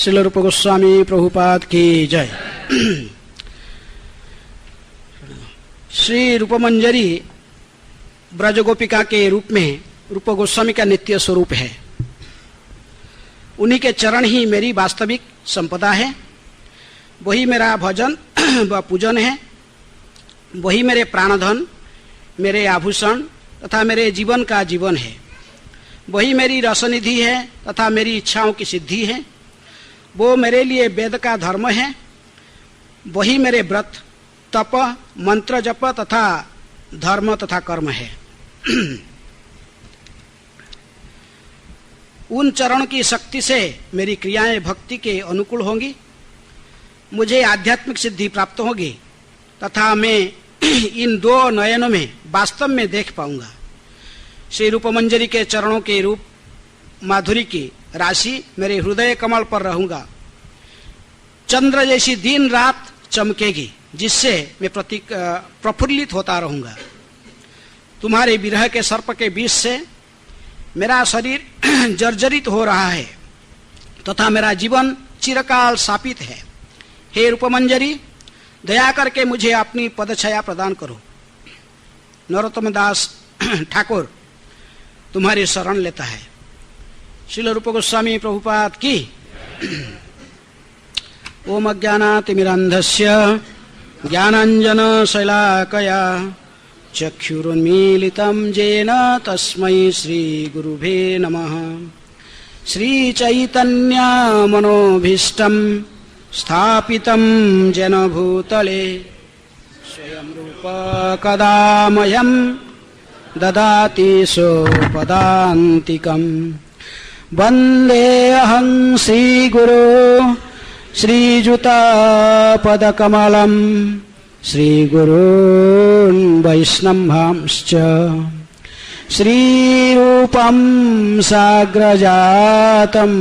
श्रील रूप गोस्वामी प्रभुपाद की जय। श्री रूपमंजरी ब्रज गोपिका के रूप में रूप गोस्वामी का नित्य स्वरूप है। उन्हीं के चरण ही मेरी वास्तविक संपदा है। वही मेरा भजन व पूजन है। वही मेरे प्राणधन, मेरे आभूषण तथा मेरे जीवन का जीवन है। वही मेरी रसनिधि है तथा मेरी इच्छाओं की सिद्धि है। वो मेरे लिए वेद का धर्म है। वही मेरे व्रत, तप, मंत्र जप तथा धर्म तथा कर्म है। उन चरण की शक्ति से मेरी क्रियाएं भक्ति के अनुकूल होंगी। मुझे आध्यात्मिक सिद्धि प्राप्त होगी तथा मैं इन दो नयनों में वास्तव में देख पाऊंगा। श्री रूपमंजरी के चरणों के रूप माधुरी की राशि मेरे हृदय कमल पर रहूंगा। चंद्र जैसी दिन रात चमकेगी, जिससे मैं प्रफुल्लित होता रहूंगा। तुम्हारे विरह के सर्प के विष से मेरा शरीर जर्जरित हो रहा है तथा मेरा जीवन चिरकाल शापित है। हे रूपमंजरी, दया करके मुझे अपनी पदछाया प्रदान करो। नरोत्तम दास ठाकुर तुम्हारी शरण लेता है। श्रील रूप गोस्वामी प्रभुपाद की। ओम अज्ञानातिमिरान्धस्य ज्ञानाञ्जन शैलाकया चक्षुरुन्मीलितं येन तस्मै श्रीगुरुभे नमः। श्रीचैतन्य मनोभीष्टं स्थापितं येन भूतले स्वयं रूप कदा मह्यं ददाति स्वपदान्तिकम्। वन्देऽहं श्रीगुरो श्रीयुतपदकमलं श्रीगुरून् वैष्णवांश्च। श्रीरूपं साग्रजातं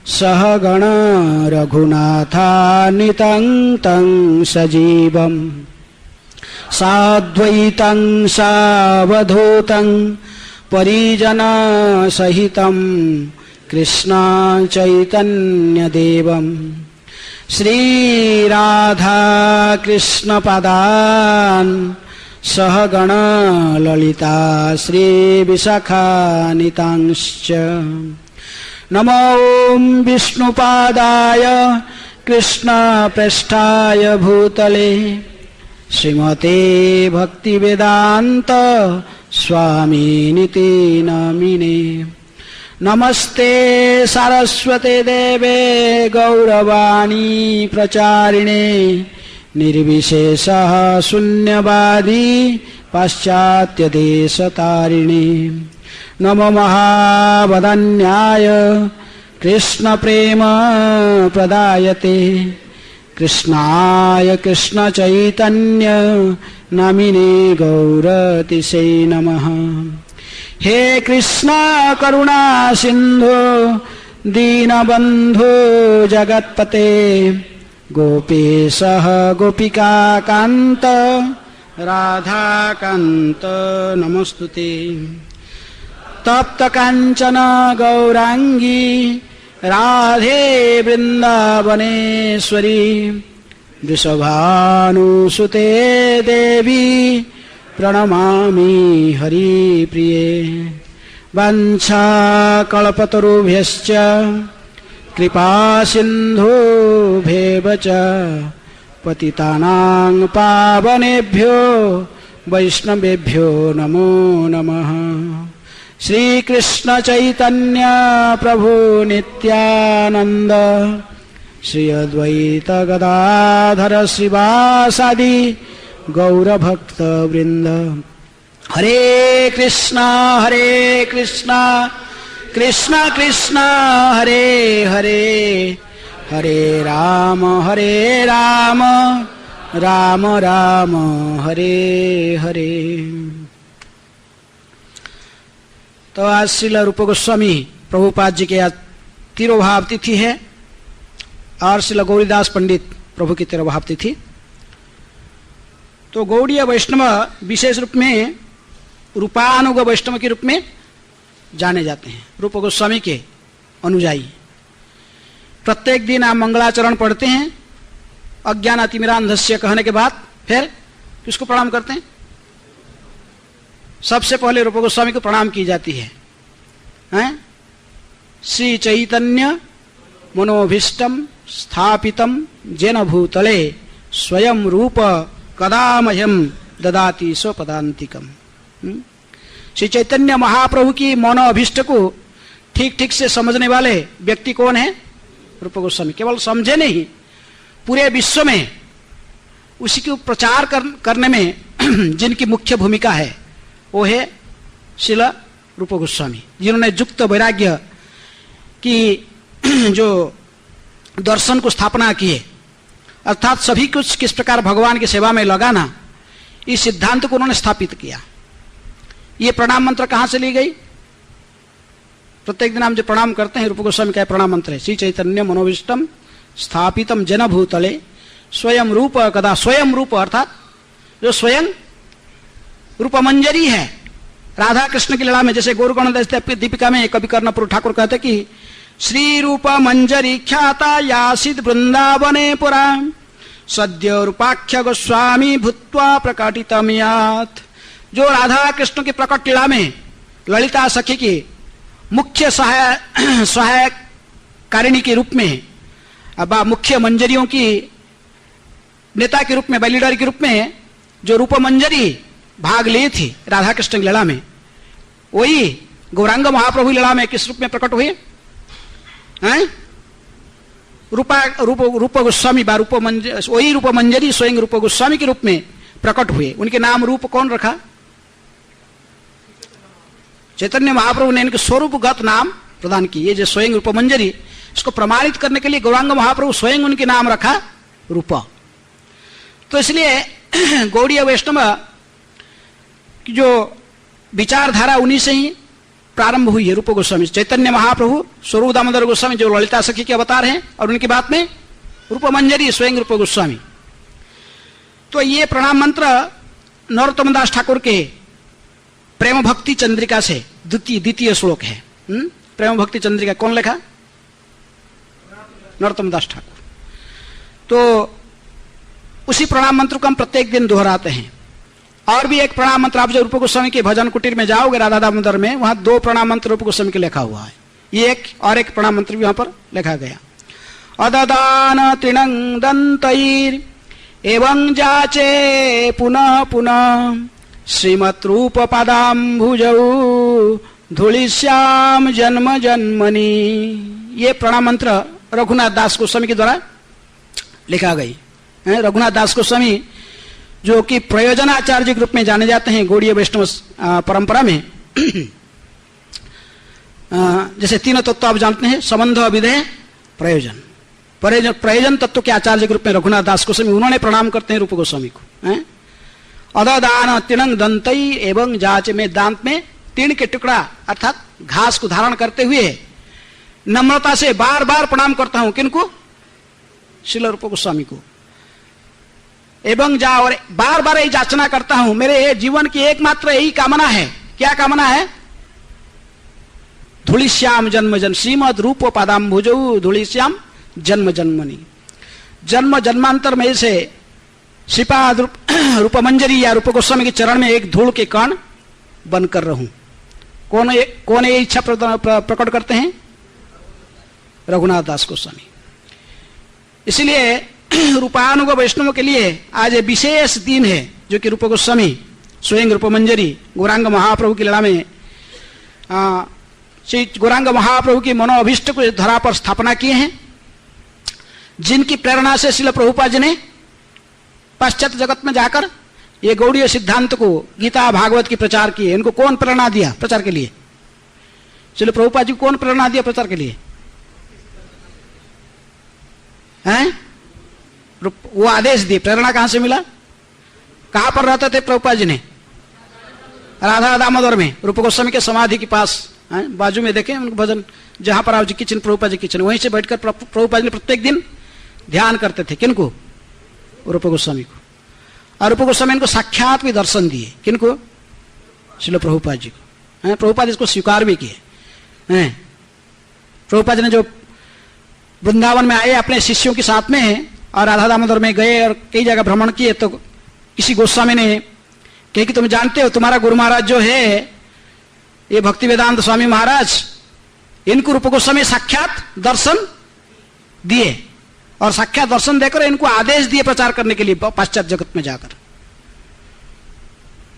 सहगण रघुनाथान्वितं तं सजीवम् साद्वैतं सावधूतं परिजनसहितं कृष्ण चैतन्यदेवं श्रीराधा कृष्णपदान् सहगण ललिता श्रीविशाखान्वितांश्च। नमो विष्णुपादाय कृष्णप्रेष्ठाय भूतले श्रीमते भक्तिवेदान्त स्वामिनिति नामिने। नमस्ते सरस्वते देवे गौरवाणी प्रचारिणे निर्विशेषः शून्यवादी पाश्चात्यदेशतारिणे। नमो महावदन्याय कृष्णप्रेम प्रदायते कृष्णाय कृष्णचैतन्य नामिने गौरतिसे नमः। हे कृष्ण करुणा सिंधु दीनबंधु जगत्पते गोपेशः गोपिका कांत राधा कांत नमस्तुते। तप्त कांचन गौरांगी राधे वृंदावनेश्वरी वृषभानुसुते देवी प्रणमामि हरिप्रिये। वंशाकल्पतरुभ्यश्च कृपासिन्धुभ्येव च पतितानां पावनेभ्यो वैष्णवेभ्यो नमो नमः। श्री कृष्ण चैतन्य प्रभु नित्यानंद श्री अद्वैत गदाधर श्रीवासादि गौरभक्त वृंद। हरे कृष्णा कृष्ण कृष्ण हरे हरे हरे राम राम राम हरे हरे। तो आज श्रील रूप गोस्वामी प्रभुपाद जी के आज तिरोभाव तिथि है और श्रील गौरीदास पंडित प्रभु की तिरोभाव तिथि। तो गौड़ीय वैष्णव विशेष रूप में रूपानुग वैष्णव के रूप में जाने जाते हैं, रूप गोस्वामी के अनुयायी। प्रत्येक दिन आप मंगलाचरण पढ़ते हैं, अज्ञान अतिमिरांधस्य कहने के बाद फिर किसको प्रणाम करते हैं? सबसे पहले रूप गोस्वामी को प्रणाम की जाती है, हैं? श्री चैतन्य मनोभीष्टम स्थापितम जेन भूतले स्वयं रूप कदा मह्यम ददाति स्वपदांतिकम। श्री चैतन्य महाप्रभु की मनोअभीष्ट को ठीक ठीक से समझने वाले व्यक्ति कौन है? रूप गोस्वामी। केवल समझे नहीं, पूरे विश्व में उसी को प्रचार करने में जिनकी मुख्य भूमिका है वो है श्रील रूप गोस्वामी, जिन्होंने युक्त वैराग्य की जो दर्शन को स्थापना किए, अर्थात सभी कुछ किस प्रकार भगवान की सेवा में लगाना, इस सिद्धांत को उन्होंने स्थापित किया। ये प्रणाम मंत्र कहां से ली गई? प्रत्येक दिन हम जो प्रणाम करते हैं रूप गोस्वामी का प्रणाम मंत्र है, श्री चैतन्य मनोविष्टम स्थापितम जन भूतले स्वयं रूप कदा। स्वयं रूप अर्थात जो स्वयं रूप मंजरी है राधा कृष्ण की लीला में। जैसे गौरगण दीपिका में कवि कर्णपुर ठाकुर कहते कि श्री रूप मंजरी ख्याता यासिद वृंदावने पुरा सद्य रूपाख्य गोस्वामी भूत्वा प्रकटितमियात। जो राधा कृष्ण की प्रकट लीला में ललिता सखी की मुख्य सहायक कारिणी के रूप में, अब मुख्य मंजरियों की नेता के रूप में, लीडर के रूप में जो रूप मंजरी भाग ली थी राधा कृष्ण की लीला में, वही गौरांग महाप्रभु लीला में किस रूप में प्रकट हुए हैं? रूप गोस्वामी वही रूप मंजरी स्वयं रूप गोस्वामी के रूप में प्रकट हुए। उनके नाम रूप कौन रखा? चैतन्य महाप्रभु ने इनके स्वरूपगत नाम प्रदान किए। जो स्वयं रूप मंजरी, इसको प्रमाणित करने के लिए गौरांग महाप्रभु स्वयं उनके नाम रखा रूप। तो इसलिए गौड़ीय वैष्णव की जो विचारधारा उन्हीं से ही प्रारंभ हुई है। रूप गोस्वामी, चैतन्य महाप्रभु, स्वरूप दामोदर गोस्वामी जो ललिता सखी के अवतार हैं, और उनके बाद में रूप मंजरी स्वयं रूप गोस्वामी। तो ये प्रणाम मंत्र नरोत्तम दास ठाकुर के प्रेम भक्ति चंद्रिका से द्वितीय श्लोक है। प्रेम भक्ति चंद्रिका कौन लिखा? नरोत्तम दास ठाकुर। तो उसी प्रणाम मंत्र को हम प्रत्येक दिन दोहराते हैं। और भी एक प्रणाम मंत्र, आप जो रूप गोस्वामी के भजन कुटीर में जाओगे राधा दामोदर में, वहां 2 प्रणाम मंत्र रूप गोस्वामी के लिखा हुआ है। ये एक और एक प्रणाम मंत्र भी वहां पर लिखा गया। अददान तृणं दंतैर एवं जाचे पुनः पुनः श्रीमत् रूप पदाम्भुजौ धूलिश्याम जन्म जन्मनि। ये प्रणाम मंत्र रघुनाथ दास गोस्वामी के द्वारा लिखा गई है। रघुनाथ दास गोस्वामी जो कि प्रयोजनाचार्य के रूप में जाने जाते हैं गौड़ीय वैष्णव परंपरा में। जैसे 3 तत्व आप जानते हैं, संबंध, विधेय, प्रयोजन। प्रयोजन तत्व के आचार्य के रूप में रघुनाथ दास गोस्वामी, उन्होंने प्रणाम करते हैं रूप गोस्वामी को। अददान तीर्ण दंतई एवं जाच में, दांत में तीर्ण के टुकड़ा अर्थात घास को धारण करते हुए नम्रता से बार बार प्रणाम करता हूं। किनको? श्रील रूप गोस्वामी को। एवं जा, और बार बार यही जाचना करता हूं, मेरे जीवन की एकमात्र यही कामना है। क्या कामना है? धूलिश्याम जन्म जन्म, श्रीमद रूप पादाम्भुजौ धूलिश्याम जन्म जन्मनि। जन्म जन्मांतर में से श्रीपाद रूप मंजरी या रूप गोस्वामी के चरण में एक धूल के कण बनकर रहूं। कौन ये इच्छा प्रकट करते हैं? रघुनाथ दास गोस्वामी। इसलिए रूपानुग वैष्णव के लिए आज एक विशेष दिन है, जो कि रूप गोस्वामी स्वयं रूप मंजरी गौरांग महाप्रभु की लीला में श्री गौरांग महाप्रभु की मनोअभीष्ट को धरा पर स्थापना किए हैं, जिनकी प्रेरणा से श्रील प्रभुपाद जी ने पाश्चात्य जगत में जाकर ये गौड़ीय सिद्धांत को, गीता भागवत की प्रचार किए। इनको कौन प्रेरणा दिया प्रचार के लिए? श्रील प्रभुपाद जी को कौन प्रेरणा दिया प्रचार के लिए? हैं? वो आदेश दिए। प्रेरणा कहां से मिला? कहां पर रहते थे प्रभुपाद जी ने? राधा दामोदर में, रूप गोस्वामी के समाधि के पास बाजू में देखें उनका भजन, जहां पर आप जी किचन, प्रभुपाद जी किचन, वहीं से बैठकर प्रभुपाद जी ने प्रत्येक दिन ध्यान करते थे। किनको? रूप गोस्वामी को। और रूप गोस्वामी इनको साक्षात भी दर्शन दिए। किनको? श्रील प्रभुपाद जी को। प्रभुपाद इसको स्वीकार भी किए। प्रभुपाद जी ने जो वृंदावन में आए अपने शिष्यों के साथ में और राधा दामोदर में गए और कई जगह भ्रमण किए, तो किसी गोस्वामी ने कहे कि तुम जानते हो तुम्हारा गुरु महाराज जो है ये भक्ति वेदांत स्वामी महाराज, इनको रूप गोस्वामी साक्षात दर्शन दिए और साक्षात दर्शन देकर इनको आदेश दिए प्रचार करने के लिए पाश्चात्य जगत में जाकर।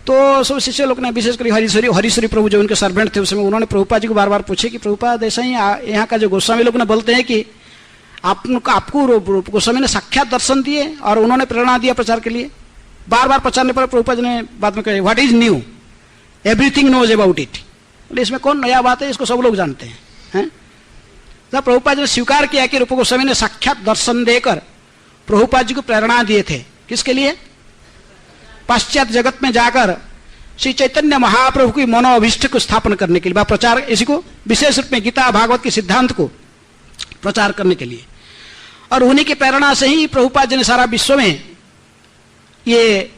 तो सब शिष्य लोग ने, विशेषकर हरीश्वरी प्रभु जो उनके सर्वेंट थे उस समय, उन्होंने प्रभुपाद जी को बार बार पूछे कि प्रभुपाद ऐसा ही यहाँ का जो गोस्वामी लोग ने बोलते हैं कि आपको गोस्वामी ने साक्षात दर्शन दिए और उन्होंने प्रेरणा दिया प्रचार के लिए। बार बार प्रचारने पर प्रभुपाद जी ने बाद में कहे what is new, everything knows about it. इसमें कौन नया बात है, इसको सब लोग जानते हैं। तो प्रभुपाद जी ने स्वीकार किया कि रूप गोस्वामी ने साक्षात दर्शन देकर प्रभुपाद जी को प्रेरणा दिए थे। किसके लिए? पाश्चात्य जगत में जाकर श्री चैतन्य महाप्रभु की मनोअभिष्ट को स्थापन करने के लिए, प्रचार, इसी को विशेष रूप में गीता भागवत के सिद्धांत को प्रचार करने के लिए। और उन्हीं की प्रेरणा से ही प्रभुपाद जी ने सारा विश्व में ये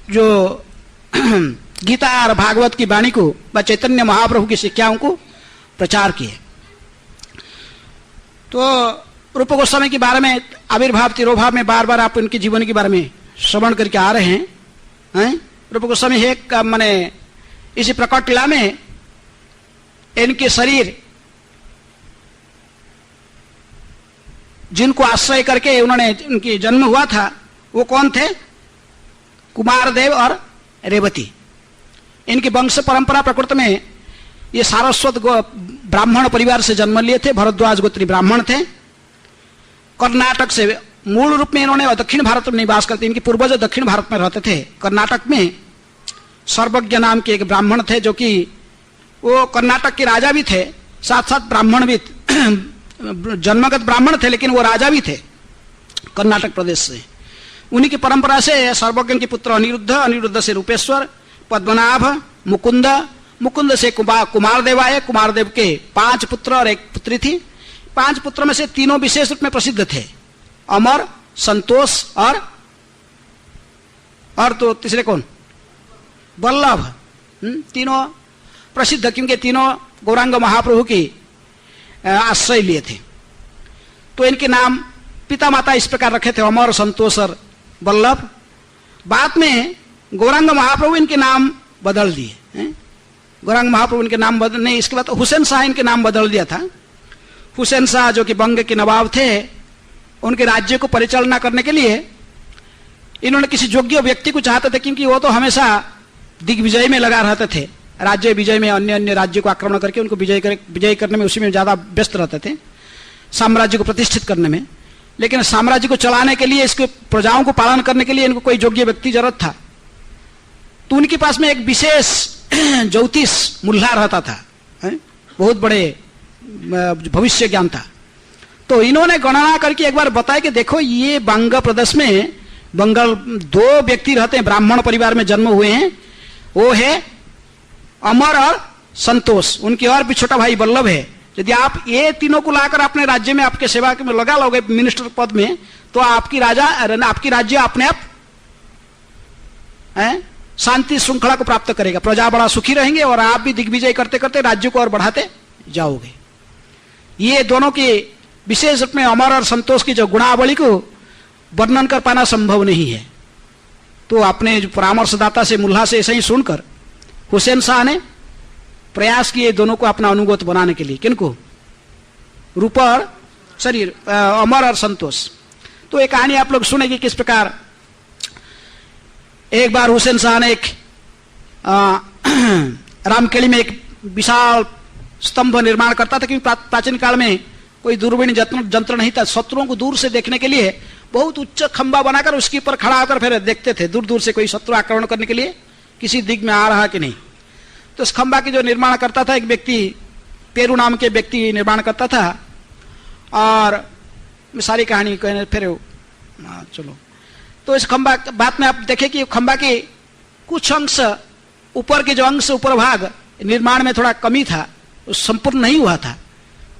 जो गीता और भागवत की वाणी को व चैतन्य महाप्रभु की शिक्षाओं को प्रचार किए। तो रूप गोस्वामी के बारे में आविर्भाव तिरोभाव में बार बार आप उनके जीवन के बारे में श्रवण करके आ रहे हैं। रूप गोस्वामी एक माने इसी प्रकट लीला में इनके शरीर जिनको आश्रय करके उन्होंने उनकी जन्म हुआ था वो कौन थे? कुमार देव और रेवती। इनकी वंश परंपरा प्रकृति में ये सारस्वत ब्राह्मण परिवार से जन्म लिए थे, भरद्वाज गोत्री ब्राह्मण थे। कर्नाटक से मूल रूप में इन्होंने दक्षिण भारत में निवास करते, इनके पूर्वज दक्षिण भारत में रहते थे। कर्नाटक में सर्वज्ञ नाम के एक ब्राह्मण थे जो कि वो कर्नाटक के राजा भी थे, साथ साथ ब्राह्मण भी, जन्मगत ब्राह्मण थे लेकिन वो राजा भी थे कर्नाटक प्रदेश से। उन्हीं की परंपरा से सर्वज्ञ के पुत्र अनिरुद्ध, अनिरुद्ध से रूपेश्वर, पद्मनाभ, मुकुंद, मुकुंद से कुमारदेव आए। कुमारदेव के 5 पुत्र और 1 पुत्री थी। 5 पुत्र में से 3 विशेष रूप में प्रसिद्ध थे, अमर, संतोष और तो तीसरे कौन? वल्लभ। तीनों प्रसिद्ध क्योंकि तीनों गौरांग महाप्रभु की आश्रय लिए थे। तो इनके नाम पिता माता इस प्रकार रखे थे, अमर, संतोष और वल्लभ। बाद में गौरांग महाप्रभु इनके नाम बदल दिए। गौरांग महाप्रभु इनके नाम बदल नहीं, इसके बाद हुसैन शाह इनके नाम बदल दिया था। हुसैन शाह जो कि बंग के नवाब थे, उनके राज्य को परिचालना करने के लिए इन्होंने किसी योग्य व्यक्ति को चाहते थे, क्योंकि वो तो हमेशा दिग्विजय में लगा रहते थे, राज्य विजय में, अन्य अन्य राज्य को आक्रमण करके उनको विजय करने में, उसी में ज्यादा व्यस्त रहते थे, साम्राज्य को प्रतिष्ठित करने में। लेकिन साम्राज्य को चलाने के लिए, इसके प्रजाओं को पालन करने के लिए इनको कोई योग्य व्यक्ति जरूरत था। तो उनके पास में एक विशेष ज्योतिष मुल्ला रहता था, बहुत बड़े भविष्य ज्ञान था। तो इन्होंने गणना करके एक बार बताया कि देखो ये बंग प्रदेश में बंगाल 2 व्यक्ति रहते हैं, ब्राह्मण परिवार में जन्म हुए हैं, वो है अमर और संतोष, उनके और भी छोटा भाई वल्लभ है। यदि आप ये तीनों को लाकर अपने राज्य में आपके सेवा में लगा लोगे मिनिस्टर पद में, तो आपकी राज्य अपने आप शांति श्रृंखला को प्राप्त करेगा, प्रजा बड़ा सुखी रहेंगे और आप भी दिग्विजय करते करते राज्य को और बढ़ाते जाओगे। ये दोनों की विशेष रूप में अमर और संतोष की जो गुणावली को वर्णन कर पाना संभव नहीं है। तो अपने जो परामर्शदाता से, मुल्ला से ऐसा ही सुनकर हुसैन शाह ने प्रयास किए दोनों को अपना अनुगत बनाने के लिए। किनको? रूप और शरीर, अमर और संतोष। तो एक कहानी आप लोग सुनेंगे किस प्रकार एक बार हुसैन शाह ने एक रामकेली में एक विशाल स्तंभ निर्माण करता था, क्योंकि प्राचीन काल में कोई दूरबीन यंत्र नहीं था। शत्रुओं को दूर से देखने के लिए बहुत उच्च खंबा बनाकर उसके ऊपर खड़ा होकर फिर देखते थे दूर दूर से कोई शत्रु आक्रमण करने के लिए किसी दिग में आ रहा कि नहीं। तो उस खंबा की जो निर्माण करता था एक व्यक्ति, पेरू नाम के व्यक्ति निर्माण करता था। और सारी कहानी कहने फिर चलो, तो इस खंबा बात में आप देखें कि खंबा के कुछ अंश, ऊपर के जो अंश, ऊपर भाग निर्माण में थोड़ा कमी था, संपूर्ण नहीं हुआ था।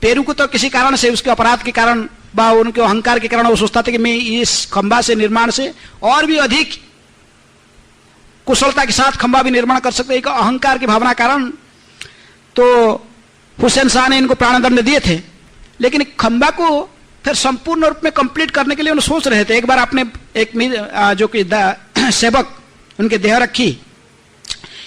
पेरू को तो किसी कारण से, उसके अपराध के कारण व उनके अहंकार के कारण वो सोचता था कि मैं इस खंबा से निर्माण से और भी अधिक कुशलता के साथ खंबा भी निर्माण कर सकते, एक अहंकार की भावना कारण। तो हुसैन शाह ने इनको प्राणदंड दिए थे, लेकिन खंबा को फिर संपूर्ण रूप में कंप्लीट करने के लिए उन्हें सोच रहे थे। एक बार आपने एक जो कि सेवक उनके देह रखी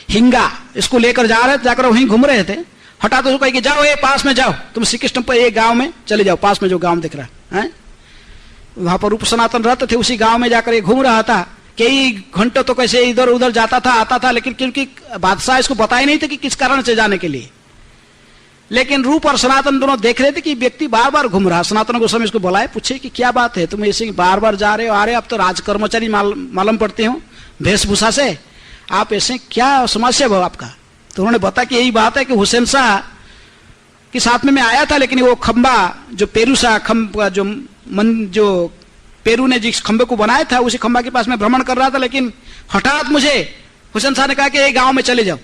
हिंगा, इसको लेकर जा रहे थे, जाकर वहीं घूम रहे थे, हटा तो कही कि जाओ ये पास में जाओ, तुम श्री कृष्ण पर ये गांव में चले जाओ, पास में जो गांव दिख रहा है वहां पर रूप सनातन रहते थे, उसी गांव में जाकर ये घूम रहा था। कई घंटों तो कैसे इधर उधर जाता था आता था, लेकिन क्योंकि बादशाह इसको बताया नहीं था कि किस कारण से जाने के लिए, लेकिन रूप और सनातन दोनों देख रहे थे कि व्यक्ति बार बार घूम रहा। सनातन को समय इसको बुलाए, पूछे कि क्या बात है, तुम ऐसे बार बार जा रहे हो आ रहे हो, आप तो राज कर्मचारी मालूम पड़ते हो वेशभूषा से, आप ऐसे क्या समस्या हो आपका? तो उन्होंने बताया कि यही बात है कि हुसैन शाह के साथ में मैं आया था, लेकिन वो खंबा जो पेरू शाह खंबा जो पेरू ने जिस खंबे को बनाया था उसी खंबा के पास में भ्रमण कर रहा था, लेकिन हठात मुझे हुसैन शाह ने कहा कि ये गांव में चले जाओ।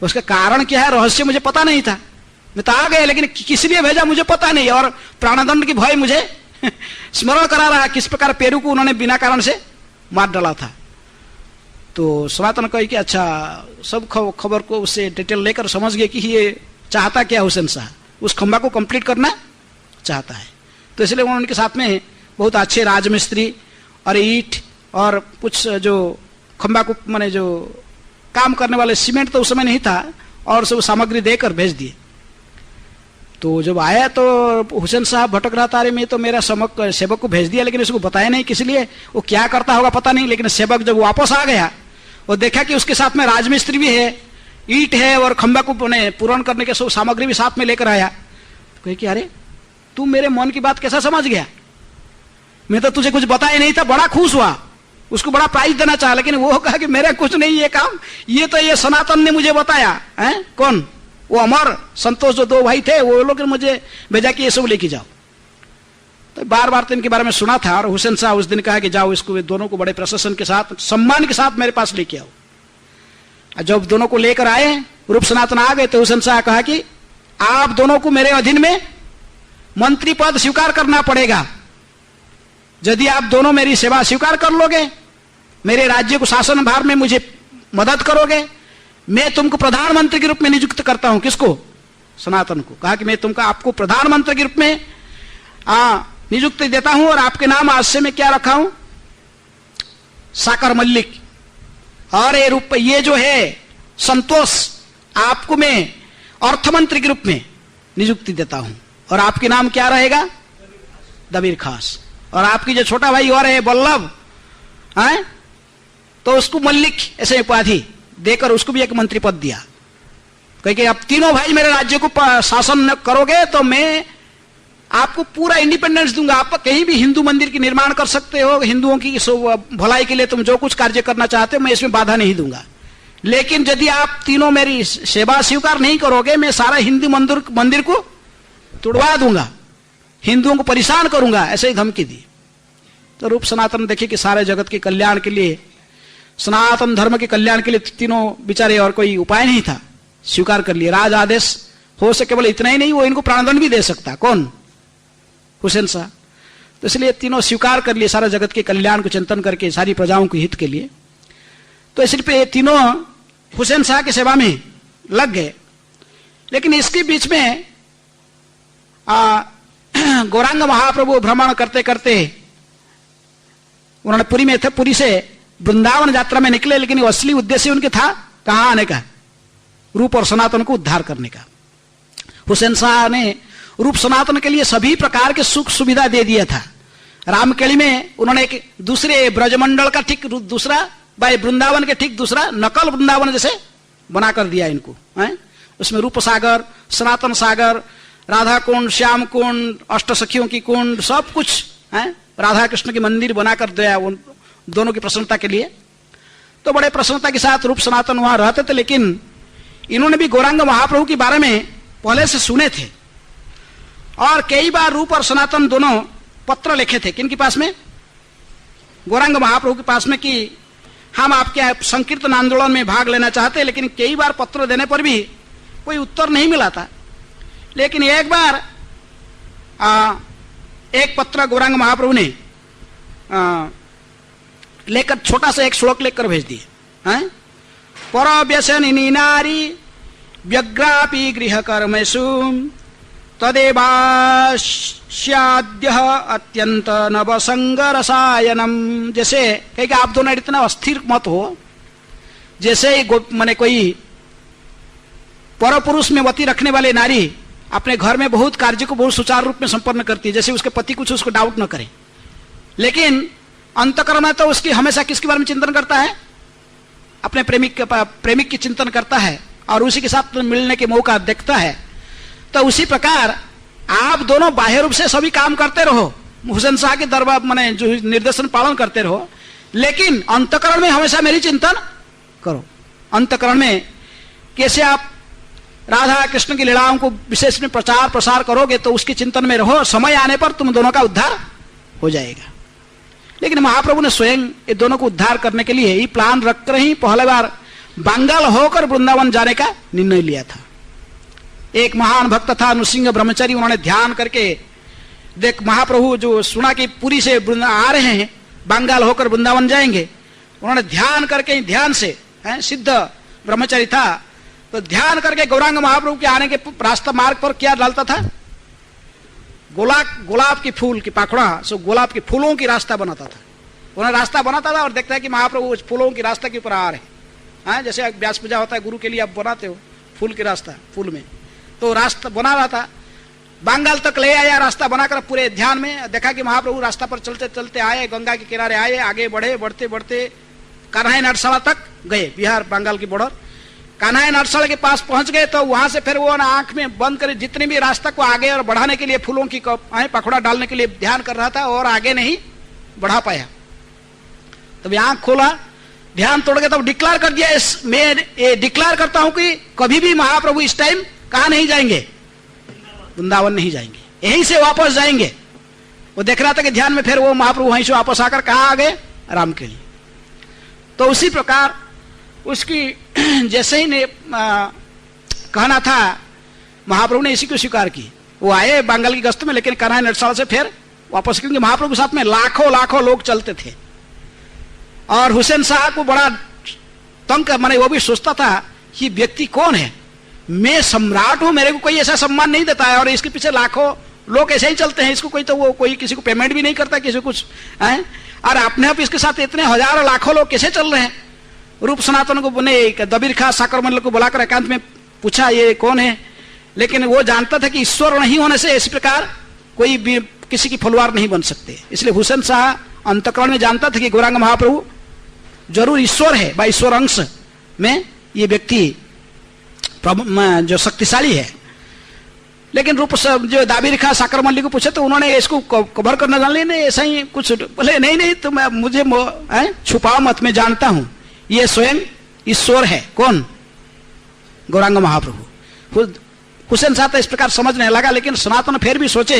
उसका कारण क्या है, रहस्य मुझे पता नहीं था, मैं तो आ गया, लेकिन किस लिए भेजा मुझे पता नहीं, और प्राणदंड की भय मुझे स्मरण करा रहा किस प्रकार पेरू को उन्होंने बिना कारण से मार डाला था। तो सनातन कही कि अच्छा, सब खबर को उससे डिटेल लेकर समझ गए कि ये चाहता क्या हुसैन शाह, उस खंबा को कंप्लीट करना चाहता है। तो इसलिए उन्होंने उनके साथ में बहुत अच्छे राजमिस्त्री और ईंट और कुछ जो खंबा को माने जो काम करने वाले, सीमेंट तो उस समय नहीं था, और सब सामग्री देकर भेज दिए। तो जब आया तो हुसैन साहब भटक रहा था, अरे मैं तो मेरा सेवक को भेज दिया, लेकिन इसको बताया नहीं, किस लिए, वो क्या करता होगा पता नहीं। लेकिन सेवक जब वापस आ गया और देखा कि उसके साथ में राजमिस्त्री भी है, ईंट है, और खंबा को पूर्ण करने के सब सामग्री भी साथ में लेकर आया। तो कहे कि अरे तू मेरे मन की बात कैसा समझ गया, मैं तो तुझे कुछ बताया नहीं था। बड़ा खुश हुआ, उसको बड़ा प्राइज देना चाहा, लेकिन वो कहा कि मेरा कुछ नहीं ये काम, ये तो ये सनातन ने मुझे बताया है। कौन? वो अमर संतोष जो दो भाई थे, वो लोग मुझे भेजा कि ये सब लेके जाओ। तो बार बार तो इनके बारे में सुना था, और हुसैन शाह उस दिन कहा कि जाओ इसको दोनों को बड़े प्रशासन के साथ सम्मान के साथ मेरे पास लेके आओ। जब दोनों को लेकर आए, रूप सनातन आ गए, तो हुसैन शाह कहा कि आप दोनों को मेरे अधीन में मंत्री पद स्वीकार करना पड़ेगा। यदि आप दोनों मेरी सेवा स्वीकार कर लोगे, मेरे राज्य को शासन भार में मुझे मदद करोगे, मैं तुमको प्रधानमंत्री के रूप में नियुक्त करता हूं। किसको? सनातन को। कहा कि मैं तुमको आपको प्रधानमंत्री के रूप में नियुक्ति देता हूं, और आपके नाम आज से मैं क्या रखा हूं? साकर मल्लिक। और ये जो है संतोष, आपको मैं अर्थमंत्री के रूप में नियुक्ति देता हूं, और आपके नाम क्या रहेगा? दबीर खास। और आपकी जो छोटा भाई और है बल्लभ है, तो उसको मल्लिक ऐसे उपाधि देकर उसको भी एक मंत्री पद दिया। क्योंकि अब तीनों भाई मेरे राज्य को शासन करोगे तो मैं आपको पूरा इंडिपेंडेंस दूंगा। आप कहीं भी हिंदू मंदिर की निर्माण कर सकते हो, हिंदुओं की भलाई के लिए तुम जो कुछ कार्य करना चाहते हो, मैं इसमें बाधा नहीं दूंगा। लेकिन यदि आप तीनों मेरी सेवा स्वीकार नहीं करोगे, मैं सारा हिंदू मंदिर को तोड़वा दूंगा, हिंदुओं को परेशान करूंगा, ऐसे ही धमकी दी। तो रूप सनातन देखे कि सारे जगत के कल्याण के लिए, सनातन धर्म के कल्याण के लिए तीनों बेचारे और कोई उपाय नहीं था, स्वीकार कर लिए। राज आदेश हो सके, केवल इतना ही नहीं, वो इनको प्राणदंड भी दे सकता। कौन? हुसैन शाह। तो इसलिए तीनों स्वीकार कर लिए, सारा जगत के कल्याण को चिंतन करके, सारी प्रजाओं के हित के लिए। तो इसलिए तीनों हुसैन शाह की सेवा में लग गए। लेकिन इसके बीच में गौरांग महाप्रभु भ्रमण करते करते उन्होंने पुरी में थे, पुरी से वृंदावन यात्रा में निकले, लेकिन असली उद्देश्य उनके था कहां आने का? रूप और सनातन को उद्धार करने का। हुसैन शाह ने रूप सनातन के लिए सभी प्रकार के सुख सुविधा दे दिया था। रामकेली में उन्होंने एक दूसरे ब्रजमंडल का ठीक दूसरा, भाई वृंदावन के ठीक दूसरा नकल वृंदावन जैसे बनाकर दिया इनको है? उसमें रूप सागर, सनातन सागर, राधा कुंड, श्याम कुंड, अष्ट सखियों की कुंड, सब कुछ है, राधा कृष्ण के मंदिर बनाकर दिया उन दोनों की प्रसन्नता के लिए। तो बड़े प्रसन्नता के साथ रूप सनातन वहां रहते थे। लेकिन इन्होंने भी गौरांग महाप्रभु के बारे में पहले से सुने थे, और कई बार रूप और सनातन दोनों पत्र लिखे थे। किनके पास में? गौरांग महाप्रभु के पास में, कि हम आपके संकीर्तन आंदोलन में भाग लेना चाहते हैं। लेकिन कई बार पत्र देने पर भी कोई उत्तर नहीं मिला था। लेकिन एक बार एक पत्र गौरांग महाप्रभु ने लेकर, छोटा सा एक श्लोक लेकर भेज दिए हैं? पर व्यसनिनी नारी व्यग्रापि गृह कर्मेषु तदेवास्याद्यः अत्यंत नवसंग रसायनम। जैसे कहे कि आप दोनों इतना अस्थिर मत हो, जैसे माने कोई परपुरुष में वती रखने वाले नारी अपने घर में बहुत कार्य को बहुत सुचारू रूप में संपन्न करती है, जैसे उसके पति कुछ उसको डाउट न करे, लेकिन अंतःकरण में तो उसकी हमेशा किसके बारे में चिंतन करता है? अपने प्रेमिक की चिंतन करता है और उसी के साथ मिलने के मौका देखता है। तो उसी प्रकार आप दोनों बाह्य रूप से सभी काम करते रहो, हुसैन शाह के दरबार माने जो निर्देशन पालन करते रहो, लेकिन अंतःकरण में हमेशा मेरी चिंतन करो। अंतःकरण में कैसे आप राधा कृष्ण की लीलाओं को विशेष में प्रचार प्रसार करोगे तो उसके चिंतन में रहो, समय आने पर तुम दोनों का उद्धार हो जाएगा। लेकिन महाप्रभु ने स्वयं ये दोनों को उद्धार करने के लिए ही प्लान रखकर ही पहले बार बंगाल होकर वृंदावन जाने का निर्णय लिया था। एक महान भक्त था नृसिंह ब्रह्मचारी, उन्होंने ध्यान करके देख महाप्रभु जो सुना कि पुरी से आ रहे हैं, बंगाल होकर वृंदावन जाएंगे, उन्होंने ध्यान करके ध्यान से सिद्ध ब्रह्मचारी था, तो ध्यान करके गौरांग महाप्रभु के आने के रास्ता मार्ग पर क्या डालता था? गुलाब की फूल की पाखुड़ा, सो गुलाब के फूलों की रास्ता बनाता था। उन्हें रास्ता बनाता था और देखता है कि महाप्रभु उस फूलों की रास्ता के ऊपर आ रहे हैं। जैसे व्यास पूजा होता है, गुरु के लिए आप बनाते हो फूल की रास्ता, फूल में तो रास्ता बना रहा था। बंगाल तक ले आया, रास्ता बनाकर पूरे ध्यान में देखा कि महाप्रभु रास्ता पर चलते चलते आए, गंगा के किनारे आए, आगे बढ़े, बढ़ते बढ़ते कान्हाई नाटशाला तक गए, बिहार बंगाल की बॉर्डर। कान्हाई नाटशाला के पास पहुंच गए तो वहां से फिर वो आंख में बंद करे जितने भी रास्ता को आगे और बढ़ाने के लिए फूलों की पकौड़ा डालने के लिए ध्यान कर रहा था और आगे नहीं बढ़ा पाया। तब आंख खोला, ध्यान तोड़ के तब डिक्लेयर कर दिया, मैं ये डिक्लेयर करता हूं कि कभी भी महाप्रभु इस टाइम कहां नहीं जाएंगे? वृंदावन नहीं जाएंगे, यहीं से वापस जाएंगे। वो देख रहा था कि ध्यान में, फिर वो महाप्रभु वहीं से वापस आकर कहां आ गए? राम के लिए। तो उसी प्रकार उसकी जैसे ही ने कहना था, महाप्रभु ने इसी को स्वीकार की। वो आए बंगाल की गश्त में, लेकिन कान्हाई नाटशाला से फिर वापस, क्योंकि महाप्रभु के साथ में लाखों लाखों लोग चलते थे। और हुसैन शाह को बड़ा तंग माने, वो भी सोचता था कि व्यक्ति कौन है, मैं सम्राट हूं, मेरे को कोई ऐसा सम्मान नहीं देता है और इसके पीछे लाखों लोग ऐसे ही चलते हैं, इसको कोई तो वो कोई किसी को पेमेंट भी नहीं करता, किसी को कुछ है, और अपने आप इसके साथ इतने हजारों लाखों लोग कैसे चल रहे हैं। रूप सनातन को बने दबीर खां साकरमल को बुलाकर एकांत में पूछा ये कौन है, लेकिन वो जानता था कि ईश्वर नहीं होने से इस प्रकार कोई भी किसी की फलवार नहीं बन सकते। इसलिए हुसैन शाह अंतःकरण में जानता था कि गौरांग महाप्रभु जरूर ईश्वर है, बा ईश्वर अंश में ये व्यक्ति जो शक्तिशाली है। लेकिन रूप जो दाबीर खां साकरमल्ली को पूछे तो उन्होंने इसको कवर करना जान लिया, नहीं ऐसा ही कुछ, बोले नहीं तो मैं मुझे छुपाओ मत, मैं जानता हूं ये स्वयं ईश्वर है। कौन? गौरांग महाप्रभु। हुसैन शाह तो इस प्रकार समझने लगा, लेकिन सनातन फिर भी सोचे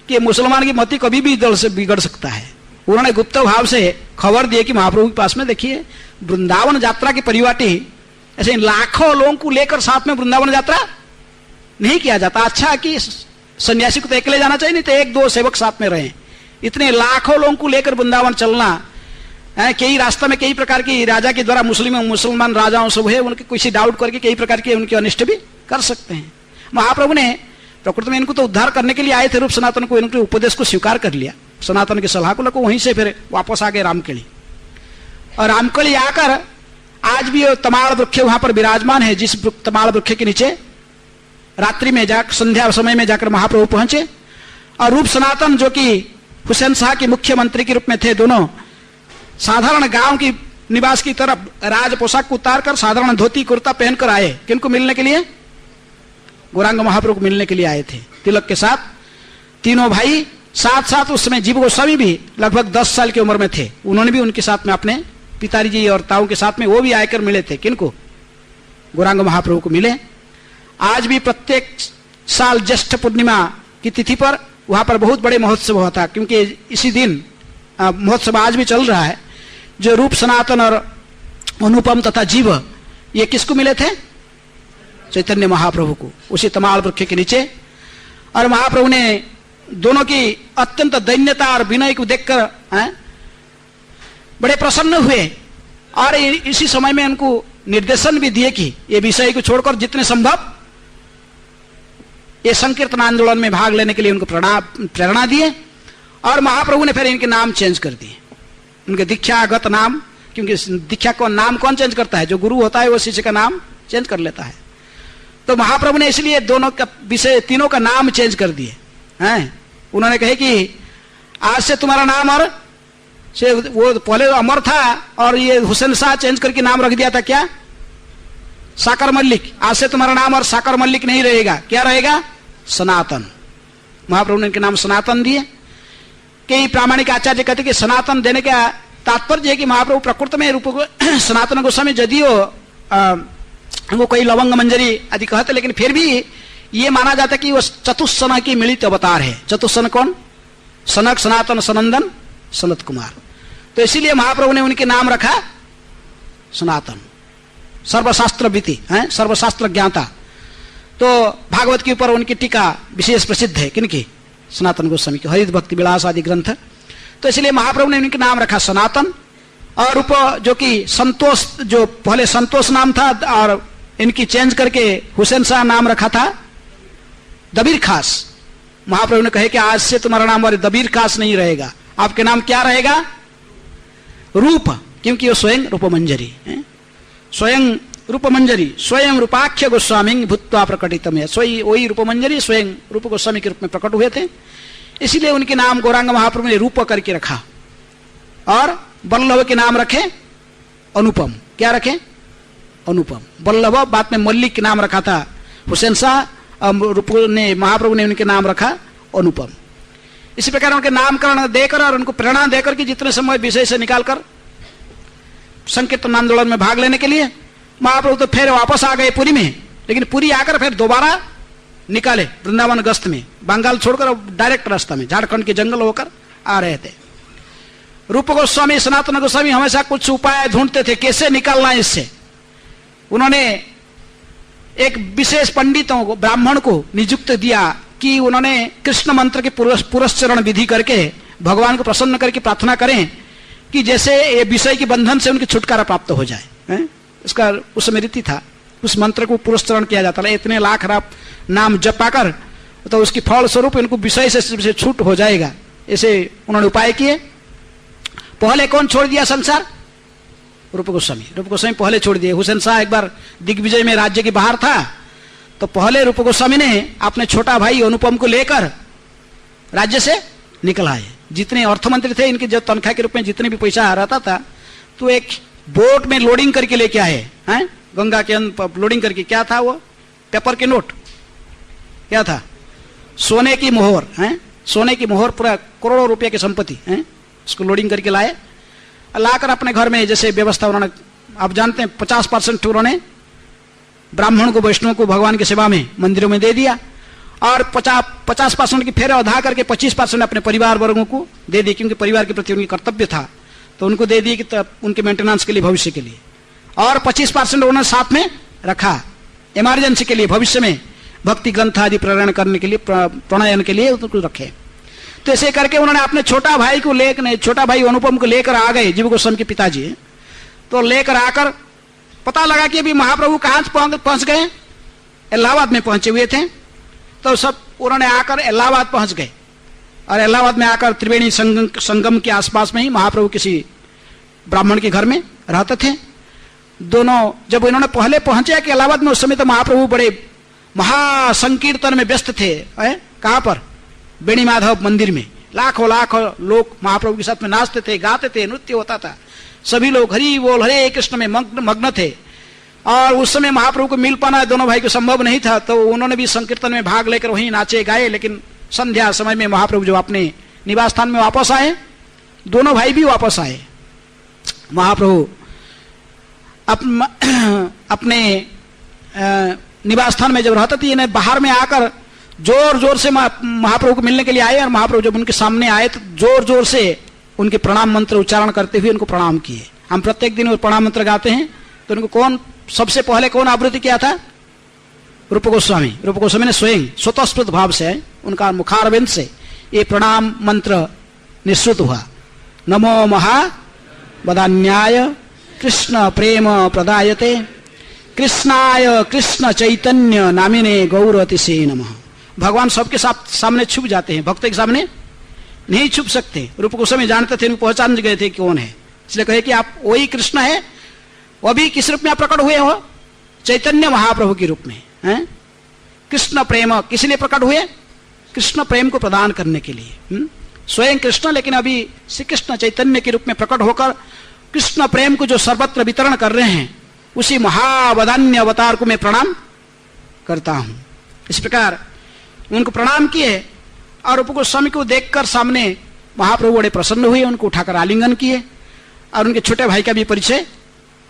कि मुसलमान की मति कभी भी दल से बिगड़ सकता है। उन्होंने गुप्त भाव से खबर दिए कि महाप्रभु के पास में देखिए वृंदावन यात्रा की परिपाटी ऐसे लाखों लोगों को लेकर साथ में वृंदावन यात्रा नहीं किया जाता। अच्छा कि सन्यासी को तो अकेले जाना चाहिए, नहीं तो एक दो सेवक साथ में रहे। इतने लाखों लोगों को लेकर वृंदावन चलना, कई रास्ता में कई प्रकार की राजा के द्वारा मुसलमान राजाओं से हुए, उनके किसी डाउट करके कई प्रकार के उनके अनिष्ट भी कर सकते हैं। महाप्रभु ने प्रकृति में इनको तो उद्धार करने के लिए आए थे, रूप सनातन को इनके उपदेश को स्वीकार कर लिया, सनातन की सलाह को लेकर वहीं से फिर वापस आ गए रामकली। और रामकली आकर आज भी तमाड़ वृक्ष वहां पर विराजमान है, जिस तमाड़ वृक्ष के नीचे रात्रि में जाकर संध्या समय में जाकर महाप्रभु पहुंचे। और रूप सनातन जो कि हुसैन शाह के मुख्यमंत्री के रूप में थे, दोनों साधारण गांव की निवास की तरफ राज पोशाक को उतार कर साधारण धोती कुर्ता पहनकर आए। किनको मिलने के लिए? गौरांग महाप्रभु को मिलने के लिए आए थे तिलक के साथ। तीनों भाई साथ साथ, उस समय जीव गोस्वामी भी लगभग 10 साल की उम्र में थे, उन्होंने भी उनके साथ में अपने पिताजी जी और ताऊ के साथ में वो भी आकर मिले थे। किनको? गौरांग महाप्रभु को मिले। आज भी प्रत्येक साल ज्येष्ठ पूर्णिमा की तिथि पर वहां पर बहुत बड़े महोत्सव होता है, क्योंकि इसी दिन महोत्सव आज भी चल रहा है। जो रूप सनातन और अनुपम तथा जीव, ये किसको मिले थे? चैतन्य महाप्रभु को, उसी तमाल वृक्ष के नीचे। और महाप्रभु ने दोनों की अत्यंत दैन्यता और विनय को देखकर बड़े प्रसन्न हुए और इसी समय में उनको निर्देशन भी दिए कि ये विषय को छोड़कर जितने संभव ये संकीर्तन आंदोलन में भाग लेने के लिए उनको प्रेरणा दिए और महाप्रभु ने फिर इनके नाम चेंज कर दिए, उनके दीक्षागत नाम, क्योंकि दीक्षा को नाम कौन चेंज करता है? जो गुरु होता है वो शिष्य का नाम चेंज कर लेता है। तो महाप्रभु ने इसलिए दोनों का विषय, तीनों का नाम चेंज कर दिए हैं। उन्होंने कहे कि आज से तुम्हारा नाम, और से वो पहले अमर था और ये हुसैन शाह चेंज करके नाम रख दिया था क्या? साकर मल्लिक। आज से तुम्हारा नाम और साकर मल्लिक नहीं रहेगा, क्या रहेगा? सनातन। महाप्रभु ने इनके नाम सनातन दिए। कई प्रामाणिक आचार्य कहते कि सनातन देने का तात्पर्य है कि महाप्रभु प्रकृत में रूप को सनातन गोस्वामी जदियो वो कोई लवंग मंजरी आदि कहते, लेकिन फिर भी ये माना जाता है कि वो चतुस्सन की मिलित अवतार है। चतुस्सन कौन? सनक, सनातन, सनंदन, सनत कुमार। तो इसीलिए महाप्रभु ने उनके नाम रखा सनातन, सर्वशास्त्र विति है, सर्वशास्त्र ज्ञाता। तो भागवत के ऊपर उनकी टीका विशेष प्रसिद्ध है, किनकी? सनातन गोस्वामी की, हरित भक्ति विलास आदि ग्रंथ। तो इसलिए महाप्रभु ने उनके नाम रखा सनातन। और रूप जो कि संतोष, जो पहले संतोष नाम था और इनकी चेंज करके हुसैन शाह नाम रखा था दबीर खास। महाप्रभु ने कहे कि आज से तुम्हारा नाम और दबीर खास नहीं रहेगा, आपके नाम क्या रहेगा? रूप, क्योंकि वो स्वयं रूपमंजरी है, स्वयं रूपमंजरी, स्वयं रूपाख्य गोस्वामी भूत्वा प्रकटितम है। स्वयं वही रूपमंजरी स्वयं रूप गोस्वामी के रूप में प्रकट हुए थे, इसीलिए उनके नाम गौरांग महाप्रभु ने रूप करके रखा। और बल्लभ के नाम रखे अनुपम। क्या रखे? अनुपम। बल्लभ बाद में मल्लिक के नाम रखा था हुसैन शाह, महाप्रभु ने उनके नाम रखा अनुपम। इसी प्रकार उनके नामकरण देकर और उनको प्रेरणा देकर कि जितने समय विषय से निकालकर संकीर्तन आंदोलन में भाग लेने के लिए महाप्रभु तो फिर वापस आ गए पुरी में, लेकिन पुरी आकर फिर दोबारा निकाले वृंदावन गस्त में, बंगाल छोड़कर डायरेक्ट रास्ता में झारखंड के जंगल होकर आ रहे थे। रूप गोस्वामी, सनातन गोस्वामी हमेशा कुछ उपाय ढूंढते थे कैसे निकालना है इससे। उन्होंने एक विशेष पंडितों को, ब्राह्मण को नियुक्त दिया कि उन्होंने कृष्ण मंत्र के पुरस्चरण विधि करके भगवान को प्रसन्न करके प्रार्थना करें कि जैसे ये विषय के बंधन से उनकी छुटकारा प्राप्त हो जाए है? इसका उस समय रीति था, उस मंत्र को पुरस्चरण किया जाता था। इतने लाख नाम जप पाकर तो उसकी फल स्वरूप इनको विषय से छूट हो जाएगा, ऐसे उन्होंने उपाय किए। पहले कौन छोड़ दिया संसार? रूप गोस्वामी। रूप गोस्वामी पहले छोड़ दिए। हुसैन शाह एक बार दिग्विजय में राज्य के बाहर था, तो पहले रूप गोस्वामी ने अपने छोटा भाई अनुपम को लेकर राज्य से निकल आए। जितने अर्थमंत्री थे, इनके जो तनख्वाह के रूप में जितने भी पैसा आ रहा था, तो एक बोट में लोडिंग करके लेके आए हैं, गंगा के अंदर लोडिंग करके। क्या था वो? पेपर के नोट। क्या था? सोने की मोहर है, सोने की मोहर, पूरा करोड़ों रुपए की संपत्ति है, उसको लोडिंग करके लाए। लाकर अपने घर में जैसे व्यवस्था उन्होंने, आप जानते हैं 50% उन्होंने ब्राह्मण को, वैष्णव को भगवान की सेवा में मंदिरों में दे दिया, और 50% की फेर अधा करके 25% अपने परिवार वर्गों को दे दी, क्योंकि परिवार के प्रति उनकी कर्तव्य था, तो उनको दे दिए कि उनके मेंटेनेंस के लिए, भविष्य के लिए। और 25% उन्होंने साथ में रखा इमरजेंसी के लिए, भविष्य में भक्ति ग्रंथ आदि प्रेरण करने के लिए, प्रणयन के लिए उनको रखे। तो ऐसे करके उन्होंने अपने छोटा भाई को लेकर, छोटा भाई अनुपम को लेकर आ गए, जीव गोस्वामी के पिताजी। तो लेकर आकर पता लगा कि अभी महाप्रभु कहाँ पहुंच गए? इलाहाबाद में पहुंचे हुए थे। तो सब उन्होंने आकर इलाहाबाद पहुंच गए, और इलाहाबाद में आकर त्रिवेणी संगम के आसपास में ही महाप्रभु किसी ब्राह्मण के घर में रहते थे। दोनों जब इन्होंने पहले पहुंचे कि इलाहाबाद में, उस समय तो महाप्रभु बड़े महासंकीर्तन में व्यस्त थे। कहां पर? बेणी माधव मंदिर में लाखों लाखों लोग महाप्रभु के साथ में नाचते थे, गाते थे, नृत्य होता था, सभी लोग हरि बोल हरे कृष्ण में मग्न थे। और उस समय महाप्रभु को मिल पाना दोनों भाई को संभव नहीं था, तो उन्होंने भी संकीर्तन में भाग लेकर वहीं नाचे गाए। लेकिन संध्या समय में महाप्रभु जो अपने निवास स्थान में वापस आए, दोनों भाई भी वापस आए। महाप्रभु अपने निवास स्थान में जब रहते थे, इन्हें बाहर में आकर जोर जोर से महाप्रभु को मिलने के लिए आए, और महाप्रभु जब उनके सामने आए तो जोर जोर से उनके प्रणाम मंत्र उच्चारण करते हुए उनको प्रणाम किए। हम प्रत्येक दिन वो प्रणाम मंत्र गाते हैं, तो उनको कौन सबसे पहले कौन आवृत्ति किया था? रूप गोस्वामी। रूप गोस्वामी ने स्वयं स्वतःस्फूर्त भाव से, उनका मुखारविंद से ये प्रणाम मंत्र निश्रुत हुआ। नमो महा वदान्याय कृष्ण प्रेम प्रदायते कृष्णाय कृष्ण चैतन्य नामिने गौरतिसे नमः। भगवान सबके सामने छुप जाते हैं, भक्त के सामने नहीं छुप सकते। रूप गोस्वामी जानते थे, उनको पहचान गए थे कौन है, इसलिए कहे कि आप वही कृष्ण है। वो भी किस रूप में आप प्रकट हुए हो? चैतन्य महाप्रभु के रूप में हैं। कृष्ण प्रेम किस लिए प्रकट हुए? कृष्ण प्रेम को प्रदान करने के लिए। स्वयं कृष्ण, लेकिन अभी श्री कृष्ण चैतन्य के रूप में प्रकट होकर कृष्ण प्रेम को जो सर्वत्र वितरण कर रहे हैं, उसी महावदान्य अवतार को मैं प्रणाम करता हूं। इस प्रकार उनको प्रणाम किए और रूप गोस्वामी को देखकर सामने महाप्रभु बड़े प्रसन्न हुए, उनको उठाकर आलिंगन किए और उनके छोटे भाई का भी परिचय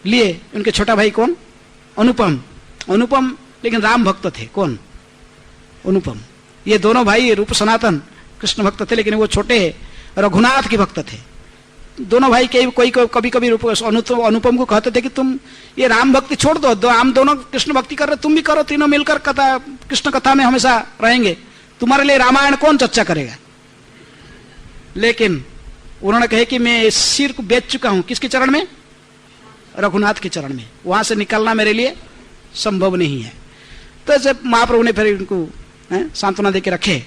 लिए। उनके छोटा भाई कौन? अनुपम। अनुपम लेकिन राम भक्त थे। कौन? अनुपम। ये दोनों भाई रूप सनातन कृष्ण भक्त थे, लेकिन वो छोटे रघुनाथ के भक्त थे। दोनों भाई कोई कभी कभी अनुपम को कहते थे कि तुम ये राम भक्ति छोड़ दो, हम दोनों कृष्ण भक्ति कर रहे, तुम भी करो, तीनों मिलकर कथा कृष्ण कथा में हमेशा रहेंगे, तुम्हारे लिए रामायण कौन चर्चा करेगा। लेकिन उन्होंने कहे कि मैं इस सिर को बेच चुका हूं, किसके चरण में? रघुनाथ के चरण में, वहां से निकलना मेरे लिए संभव नहीं है। तो जब महाप्रभु ने फिर उनको सांत्वना देके रखे।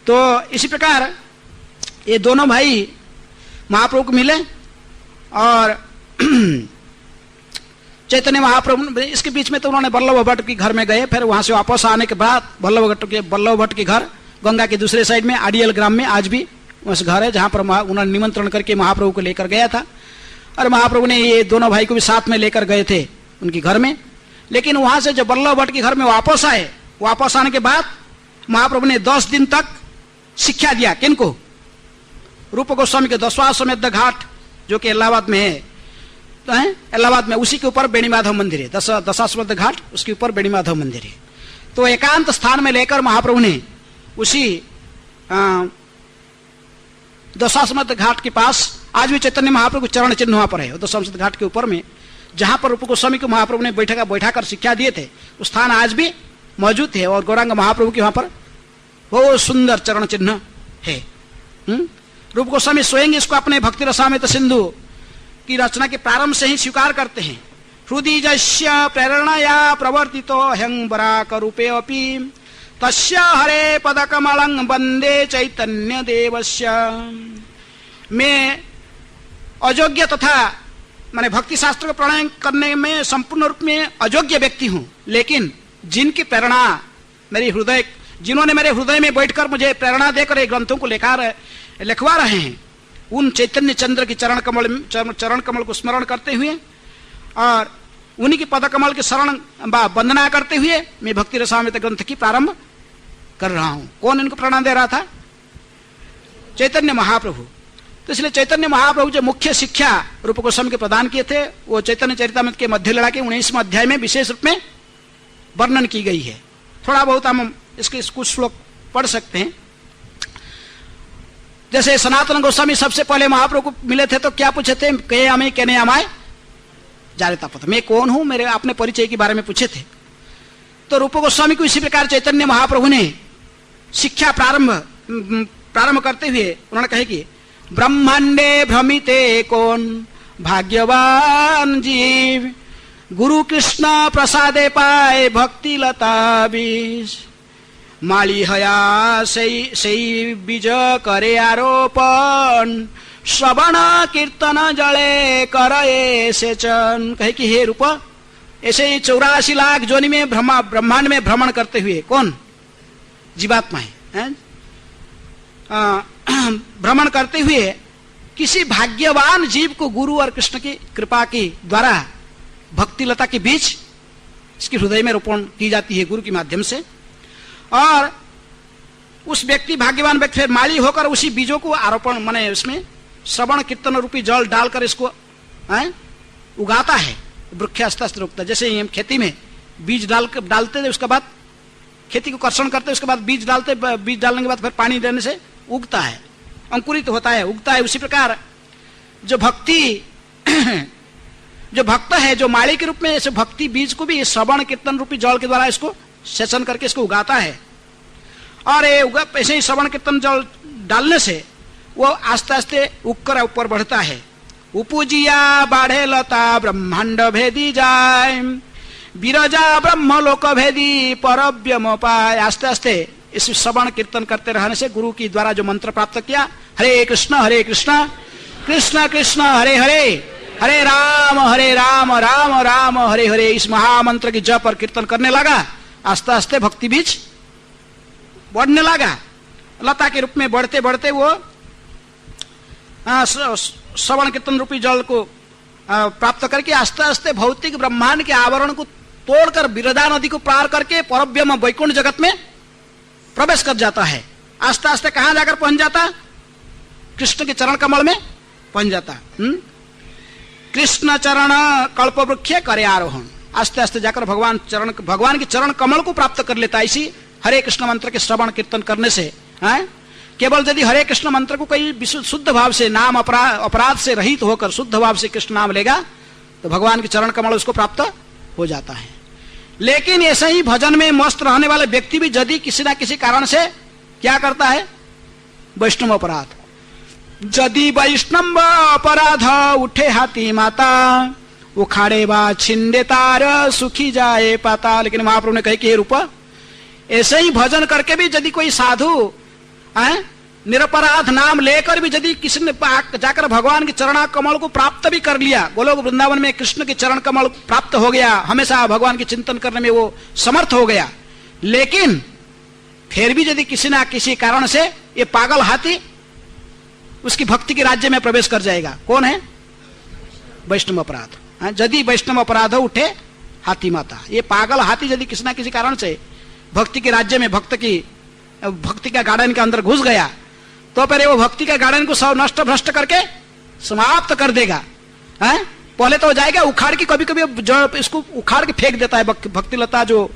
तो इसी प्रकार ये दोनों भाई महाप्रभु को मिले और चैतन्य महाप्रभु, इसके बीच में तो उन्होंने वल्लभ भट्ट के घर में गए। फिर वहां से वापस आने के बाद वल्लभ भट्ट के घर गंगा के दूसरे साइड में आडियल ग्राम में आज भी उस घर है, जहां पर उन्होंने निमंत्रण करके महाप्रभु को लेकर गया था। और महाप्रभु ने ये दोनों भाई को भी साथ में लेकर गए थे उनके घर में। लेकिन वहां से जब वल्लभ भट्ट के घर में वापस आए, वापस आने के बाद महाप्रभु ने 10 दिन तक शिक्षा दिया। किनको? रूप गोस्वामी के दशाश्वमेध घाट जो कि इलाहाबाद में है, तो है इलाहाबाद में, उसी के ऊपर बेणी माधव मंदिर है। दशाश्वमेध घाट, उसके ऊपर बेणी माधव मंदिर है। तो एकांत स्थान में लेकर महाप्रभु ने उसी दशाश्वमेध घाट के पास, आज भी चैतन्य महाप्रभु चरण चिन्ह वहां पर है, दशाश्वमेध घाट के ऊपर में, जहां पर रूप गोस्वामी को महाप्रभु ने बैठाकर शिक्षा दिए थे, उस स्थान आज भी मौजूद है। और गौरांग महाप्रभु के वहां पर बहुत सुंदर चरण चिन्ह है। रूप गोस्वामी स्वयं इसको अपने भक्ति रसामृत सिंधु की रचना के प्रारंभ से ही स्वीकार करते हैं। हृदय जस्य प्रेरणया प्रवर्तितो ह्यं बराक रूपे अपि तस्य हरे पदकमलं वंदे चैतन्य देवस्य। मैं अयोग्य तथा माने भक्ति शास्त्र को प्रणयन करने में संपूर्ण रूप में अयोग्य व्यक्ति हूं, लेकिन जिनकी प्रेरणा मेरी हृदय, जिन्होंने मेरे हृदय में बैठकर मुझे प्रेरणा देकर ये ग्रंथों को लिखवा रहे हैं, उन चैतन्य चंद्र की चरण कमल को स्मरण करते हुए और उन्हीं की पद कमल के शरण वंदना करते हुए मैं भक्ति रसामृत ग्रंथ की प्रारंभ कर रहा हूं। कौन इनको प्रेरणा दे रहा था? चैतन्य महाप्रभु। तो इसलिए चैतन्य महाप्रभु जो मुख्य शिक्षा रूप गोस्वामी के प्रदान किए थे, वो चैतन्य चरितामृत के मध्य लड़ा के 19वें अध्याय में विशेष रूप में वर्णन की गई है। थोड़ा बहुत हम इसके कुछ श्लोक पढ़ सकते हैं। जैसे सनातन गोस्वामी सबसे पहले महाप्रभु को मिले थे तो क्या पूछे थे? कहे हमें कहने हमारे जारेता पता, मैं कौन हूं, मेरे अपने परिचय के बारे में पूछे थे। तो रूप गोस्वामी को इसी प्रकार चैतन्य महाप्रभु ने शिक्षा प्रारंभ करते हुए उन्होंने कहे कि ब्रह्मांडे भ्रमिते कौन भाग्यवान जीव, गुरु कृष्ण प्रसादे पाए भक्ति लता बीज, माली हया सही बीज करे आरोपण, श्रवण कीर्तन जले करे सेचन। कहे कि हे रूप, ऐसे ही 84 लाख जोनि में ब्रह्मांड में भ्रमण करते हुए, कौन? जीवात्मा है, भ्रमण करते हुए किसी भाग्यवान जीव को गुरु और कृष्ण की कृपा के द्वारा भक्ति लता के बीज इसके हृदय में रोपण की जाती है गुरु के माध्यम से। और उस व्यक्ति, भाग्यवान व्यक्ति फिर माली होकर उसी बीजों को आरोपण माने उसमें श्रवण कीर्तन रूपी जल डालकर इसको उगाता है, वृक्षास्त्र उगता। जैसे हम खेती में बीज डालते थे, उसके बाद खेती को कर्षण करते, उसके बाद बीज डालते, बीज डालने के बाद फिर पानी देने से उगता है, अंकुरित होता है, उगता है। उसी प्रकार जो भक्त है, जो माली के रूप में ऐसे भक्ति बीज को भी श्रवण कीर्तन रूपी जल के द्वारा इसको सेचन करके इसको उगाता है। और ऐसे ही श्रवण कीर्तन जल डालने से वो आस्ते आस्ते उगकर ऊपर बढ़ता है। उपजिया बाढ़े लता ब्रह्मांड भेदी जाए, बिरजा ब्रह्म लोक भेदी परव्यम पाए। आस्ते आस्ते इस श्रवण कीर्तन करते रहने से गुरु की द्वारा जो मंत्र प्राप्त किया, हरे कृष्ण कृष्ण कृष्ण हरे हरे, हरे राम राम राम हरे हरे, इस महामंत्र की जप और कीर्तन करने लगा। आस्ते आस्ते भक्ति बीज बढ़ने लगा। लता के रूप में बढ़ते बढ़ते वो श्रवण कीर्तन रूपी जल को प्राप्त करके आस्ते आस्ते भौतिक ब्रह्मांड के आवरण को तोड़कर विरधा नदी को पार करके परब्रह्म वैकुंठ जगत में प्रवेश कर जाता है। आस्ते आस्ते कहां जाकर पहुंच जाता? कृष्ण के चरण कमल में पहुंच जाता। कृष्ण चरण कल्प वृक्ष करे आरोहण, आस्ते आस्ते जाकर भगवान के चरण कमल को प्राप्त कर लेता है। इसी हरे कृष्ण मंत्र के श्रवण कीर्तन करने से केवल यदि हरे कृष्ण मंत्र को कोई शुद्ध भाव से, नाम अपराध से रहित होकर शुद्ध भाव से कृष्ण नाम लेगा तो भगवान के चरण कमल उसको प्राप्त हो जाता है। लेकिन ऐसे ही भजन में मस्त रहने वाले व्यक्ति भी यदि किसी ना किसी कारण से क्या करता है? वैष्णव अपराध। यदि वैष्णव अपराध उठे हाथी माता, उखाड़े बा छिंदे तार सुखी जाए पाता। लेकिन महाप्रभु ने कहे कि हे रूप, ऐसे ही भजन करके भी यदि कोई साधु निरपराध नाम लेकर भी यदि किसी ने जाकर भगवान के चरण कमल को प्राप्त भी कर लिया, गोलोक वृंदावन में कृष्ण के चरण कमल प्राप्त हो गया, हमेशा भगवान के चिंतन करने में वो समर्थ हो गया, लेकिन फिर भी यदि किसी ना किसी कारण से ये पागल हाथी उसकी भक्ति के राज्य में प्रवेश कर जाएगा। कौन है? वैष्णव अपराध। यदि वैष्णव अपराध उठे हाथी माता, ये पागल हाथी यदि किसी ना किसी कारण से भक्ति के राज्य में भक्ति का गार्डन के अंदर घुस गया तो पहले वो भक्ति का गार्डन को सब नष्ट भ्रष्ट करके समाप्त कर देगा। पहले तो हो जाएगा उखाड़ के, कभी कभी इसको उखाड़ के फेंक देता है। भक्ति लता जो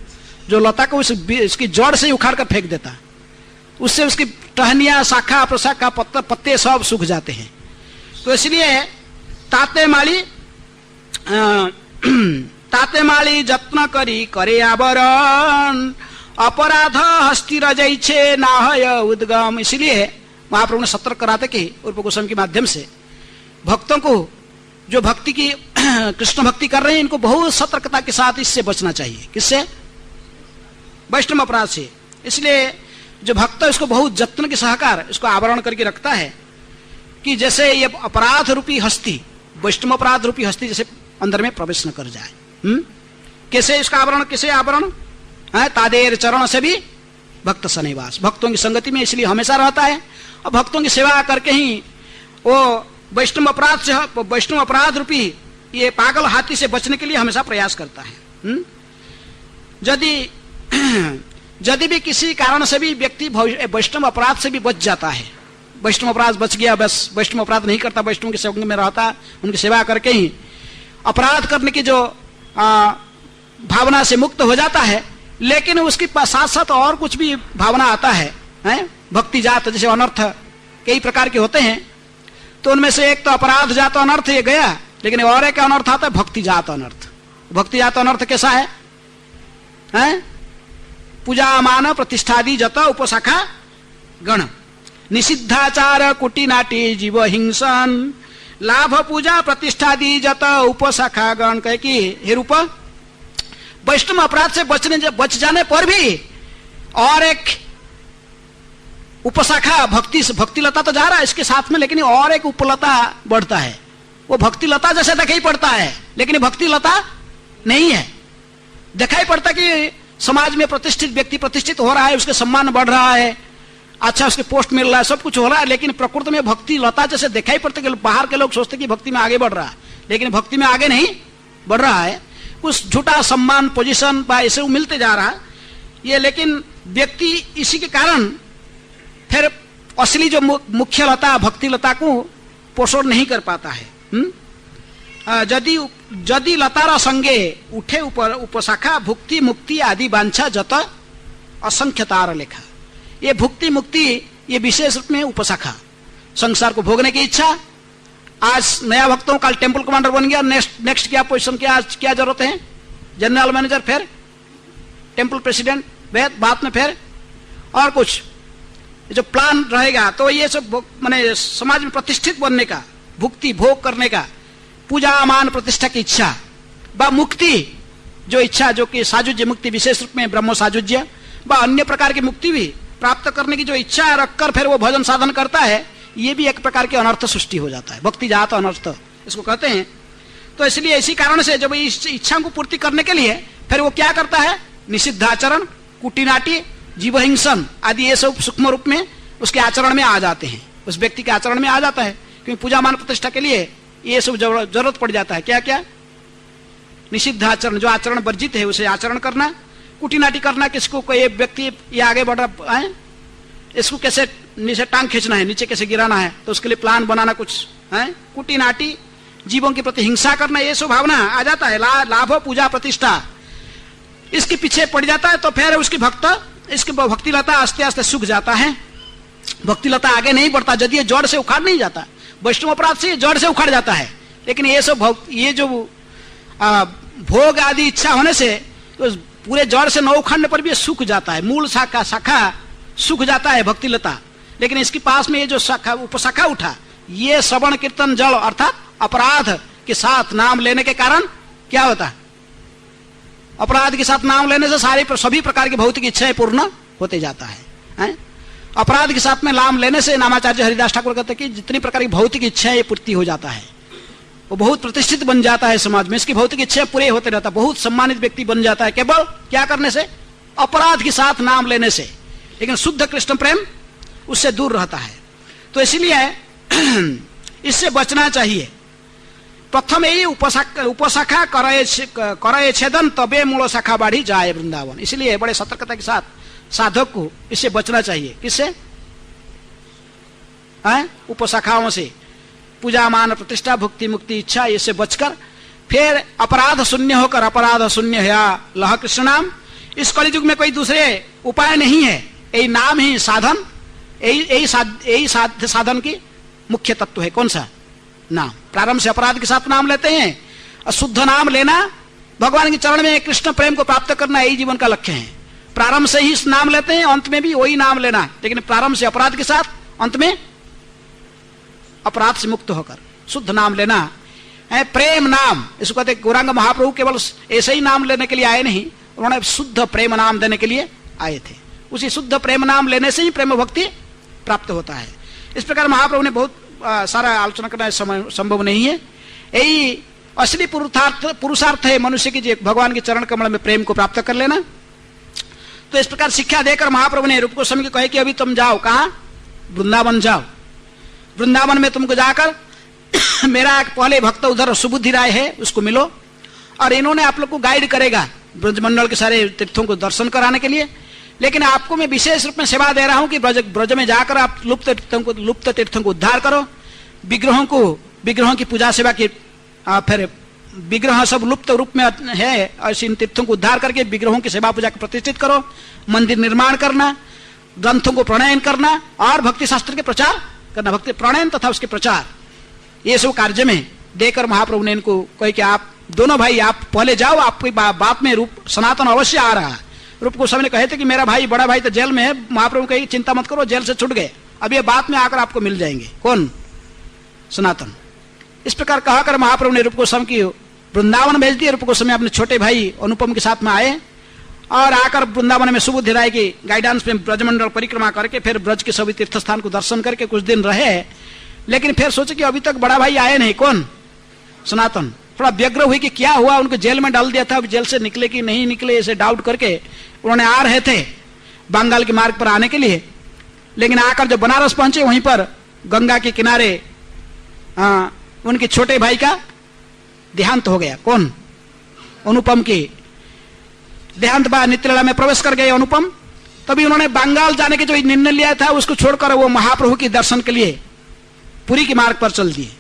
लता को इसकी जड़ से ही उखाड़ कर फेंक देता है, उससे उसकी टहनियां, शाखा प्रशाखा पत्ते सब सूख जाते हैं। तो इसलिए ताते माली जत्न करी करे आवरण, अपराध हस्ती रजई छे नाहय उद्गम। इसलिए महाप्रभु ने सतर्क कराते कि उर्प गोस्वामी के माध्यम से भक्तों को जो भक्ति की कृष्ण भक्ति कर रहे हैं इनको बहुत सतर्कता के साथ इससे बचना चाहिए। किससे? वैष्णव अपराध से। इसलिए जो भक्त है इसको बहुत जत्न के सहकार इसको आवरण करके रखता है कि जैसे ये अपराध रूपी हस्ती, वैष्णव अपराध रूपी हस्ती जैसे अंदर में प्रवेश न कर जाए। कैसे इसका आवरण? कैसे आवरण? तादेर चरण से भी भक्त सनिवास, भक्तों की संगति में इसलिए हमेशा रहता है और भक्तों की सेवा करके ही वो वैष्णव अपराध रूपी ये पागल हाथी से बचने के लिए हमेशा प्रयास करता है। यदि भी किसी कारण से भी व्यक्ति वैष्णव अपराध से भी बच जाता है, वैष्णव अपराध बच गया, बस वैष्णव अपराध नहीं करता, वैष्णव के संग में रहता, उनकी सेवा करके ही अपराध करने की जो भावना से मुक्त हो जाता है, लेकिन उसके साथ साथ और कुछ भी भावना आता है, भक्ति जात जैसे अनर्थ कई प्रकार के होते हैं, तो उनमें से एक तो अपराध जात अनर्थ ये गया, लेकिन और एक अनर्थ आता है भक्ति जात अनर्थ। भक्ति जात अनर्थ कैसा है? पूजा मान प्रतिष्ठादि जत उपशाखा गण, निषिद्धाचार कुटी नाटी जीव हिंसन, लाभ पूजा प्रतिष्ठादि जत उपशाखा गण। कहे कि हे रूप, वैष्णव अपराध से बच जाने पर भी और एक उपशाखा भक्ति लता तो जा रहा है इसके साथ में, लेकिन और एक उपलता बढ़ता है। वो भक्ति लता जैसे दिखाई पड़ता है, लेकिन भक्ति लता नहीं है। दिखाई पड़ता कि समाज में प्रतिष्ठित व्यक्ति प्रतिष्ठित हो रहा है, उसके सम्मान बढ़ रहा है, अच्छा उसके पोस्ट मिल रहा है, सब कुछ हो रहा है, लेकिन प्रकृति में भक्ति लता जैसे दिखाई पड़ता है। बाहर के लोग सोचते कि भक्ति में आगे बढ़ रहा है, लेकिन भक्ति में आगे नहीं बढ़ रहा है। कुछ झूठा सम्मान, पोजीशन ऐसे मिलते जा रहा है ये, लेकिन व्यक्ति इसी के कारण फिर असली जो मुख्य लता भक्ति लता को पोषण नहीं कर पाता है। यदि लतार संगे उठे उपशाखा भुक्ति मुक्ति आदि वांछा जत असंख्य तार लेखा। ये भुक्ति मुक्ति ये विशेष रूप में उपशाखा, संसार को भोगने की इच्छा। आज नया भक्तों का टेम्पल कमांडर बन गया, नेक्स्ट क्या पोजीशन, क्या जरूरत है? जनरल मैनेजर, फिर टेम्पल प्रेसिडेंट, बाद में फिर और कुछ जो प्लान रहेगा। तो ये सब माने समाज में प्रतिष्ठित बनने का, भुक्ति भोग करने का, पूजा मान प्रतिष्ठा की इच्छा, व मुक्ति जो इच्छा, जो कि साजुज्य मुक्ति विशेष रूप में ब्रह्म साजुज्य, व अन्य प्रकार की मुक्ति भी प्राप्त करने की जो इच्छा रखकर फिर वो भजन साधन करता है, ये भी एक प्रकार की अनर्थ सृष्टि हो जाता है, भक्ति जात अनर्थ इसको कहते हैं। तो इसलिए इसी कारण से जब इस इच्छा को पूर्ति करने के लिए फिर वो क्या करता है, निषिद्ध आचरण, कुटिनाटी, जीवहिंसन आदि ये सब सूक्ष्म रूप में उसके आचरण में आ जाते हैं, उस व्यक्ति के आचरण में आ जाता है। क्योंकि पूजा मान प्रतिष्ठा के लिए ये सब जरूरत पड़ जाता है। क्या क्या? निषिद्ध आचरण, जो आचरण वर्जित है उसे आचरण करना, कुटिनाटी करना, किसको कोई व्यक्ति ये आगे बढ़ रहा है, इसको कैसे नीचे टांग खींचना है, नीचे कैसे गिराना है, तो उसके लिए प्लान बनाना कुछ है। कुटिनाटी, जीवों के प्रति हिंसा करना, ये सब भावना आ जाता है। लाभ पूजा प्रतिष्ठा इसके पीछे पड़ जाता है, तो फिर उसकी इसकी भक्ति लता आस्ते आस्ते सूख जाता है, भक्ति लता आगे नहीं बढ़ता। यदि ये जड़ से उखाड़ नहीं जाता, वैष्णव अपराध से जड़ से उखाड़ जाता है, लेकिन ये सब ये जो भोग आदि इच्छा होने से तो पूरे जड़ से न उखाड़ने पर भी सूख जाता है, मूल शाखा सूख जाता है भक्ति लता। लेकिन इसके पास में ये जो शाखा उपशाखा उठा, ये श्रवण कीर्तन जल अर्थात अपराध के साथ नाम लेने के कारण क्या होता है, अपराध के साथ नाम लेने से सभी प्रकार की भौतिक इच्छाएं पूर्ण होते जाता है। अपराध के साथ में नाम लेने से नामाचार्य हरिदास ठाकुर कहते हैं कि जितनी प्रकार की भौतिक इच्छाएं पूर्ति हो जाता है, वो बहुत प्रतिष्ठित बन जाता है समाज में, इसकी भौतिक इच्छा पूरे होते रहता है, बहुत सम्मानित व्यक्ति बन जाता है केवल क्या करने से, अपराध के साथ नाम लेने से। लेकिन शुद्ध कृष्ण प्रेम उससे दूर रहता है। तो इसलिए इससे बचना चाहिए। प्रथम यही उपशाखा करे छेदन तबे मूल शाखा बाढ़ी जाए वृंदावन। इसलिए बड़े सतर्कता के साथ साधक को इससे बचना चाहिए। किससे? उपशाखाओं से, पूजा मान प्रतिष्ठा भक्ति मुक्ति इच्छा, इससे बचकर फिर अपराध शून्य होकर, अपराध शून्य या लह कृष्ण नाम। इस कलियुग में कोई दूसरे उपाय नहीं है, यही नाम ही साधन, यही साधन की मुख्य तत्व है। कौन सा? नाम। प्रारंभ से अपराध के साथ नाम लेते हैं, अशुद्ध नाम लेना, भगवान के चरण में कृष्ण प्रेम को प्राप्त करना, यही जीवन का लक्ष्य है। प्रारंभ से ही नाम लेते हैं, अंत में भी वही नाम लेना, लेकिन प्रारंभ से अपराध के साथ, अंत में अपराध से मुक्त होकर शुद्ध नाम लेना है। प्रेम नाम इसको कहते। गौरांग महाप्रभु केवल ऐसे ही नाम लेने के लिए आए नहीं, उन्होंने शुद्ध प्रेम नाम देने के लिए आए थे। उसी शुद्ध प्रेम नाम लेने से ही प्रेम भक्ति प्राप्त होता है। इस प्रकार महाप्रभु ने बहुत सारा आलोचना करना संभव नहीं है। यही असली पुरुषार्थ है मनुष्य की, भगवान के चरण कमल में प्रेम को प्राप्त कर लेना। तो इस प्रकार शिक्षा देकर महाप्रभु ने रूप गोस्वामी को कहे कि अभी तुम जाओ, कहाँ? वृंदावन जाओ। वृंदावन में तुमको जाकर मेरा एक पहले भक्त उधर सुबुद्धि राय है, उसको मिलो, और इन्होंने आप लोग को गाइड करेगा ब्रजमंडल के सारे तीर्थों को दर्शन कराने के लिए। लेकिन आपको मैं विशेष रूप में सेवा दे रहा हूं कि ब्रज में जाकर आप लुप्त तीर्थों को उद्धार करो, विग्रहों की पूजा सेवा की, फिर विग्रह सब लुप्त रूप में है, और इन तीर्थों को उद्धार करके विग्रहों की सेवा पूजा को प्रतिष्ठित करो, मंदिर निर्माण करना, ग्रंथों को प्रणयन करना और भक्ति शास्त्र के प्रचार करना, भक्ति प्रणयन तथा उसके प्रचार, ये सब कार्य में देकर महाप्रभु ने इनको कहे कि आप दोनों भाई आप पहले जाओ, आपकी बात में रूप सनातन अवश्य आ रहा है। रूप गोस्वामी ने कहे थे कि मेरा भाई बड़ा भाई तो जेल में है, महाप्रभु कही चिंता मत करो, जेल से छूट गए, अब ये बात में आकर आपको मिल जाएंगे। कौन? सनातन। इस प्रकार कहकर महाप्रभु ने रूप गोस्वामी की वृंदावन भेज दिया। रूप गोस्वामी अपने छोटे भाई अनुपम के साथ में आए और आकर वृंदावन में सुबुद्धि राय की गाइडेंस में ब्रजमंडल परिक्रमा करके फिर ब्रज के सभी तीर्थ स्थान को दर्शन करके कुछ दिन रहे। लेकिन फिर सोचे कि अभी तक बड़ा भाई आए नहीं। कौन? सनातन। थोड़ा व्यग्र हुई कि क्या हुआ, उनको जेल में डाल दिया था, अब जेल से निकले कि नहीं निकले, इसे डाउट करके उन्होंने आ रहे थे बंगाल के मार्ग पर आने के लिए। लेकिन आकर जब बनारस पहुंचे, वहीं पर गंगा के किनारे उनके छोटे भाई का देहांत हो गया। कौन? अनुपम की देहांत बाद नित्यलीला में प्रवेश कर गए अनुपम। तभी उन्होंने बंगाल जाने के जो निर्णय लिया था उसको छोड़कर वो महाप्रभु के दर्शन के लिए पुरी के मार्ग पर चल दिए।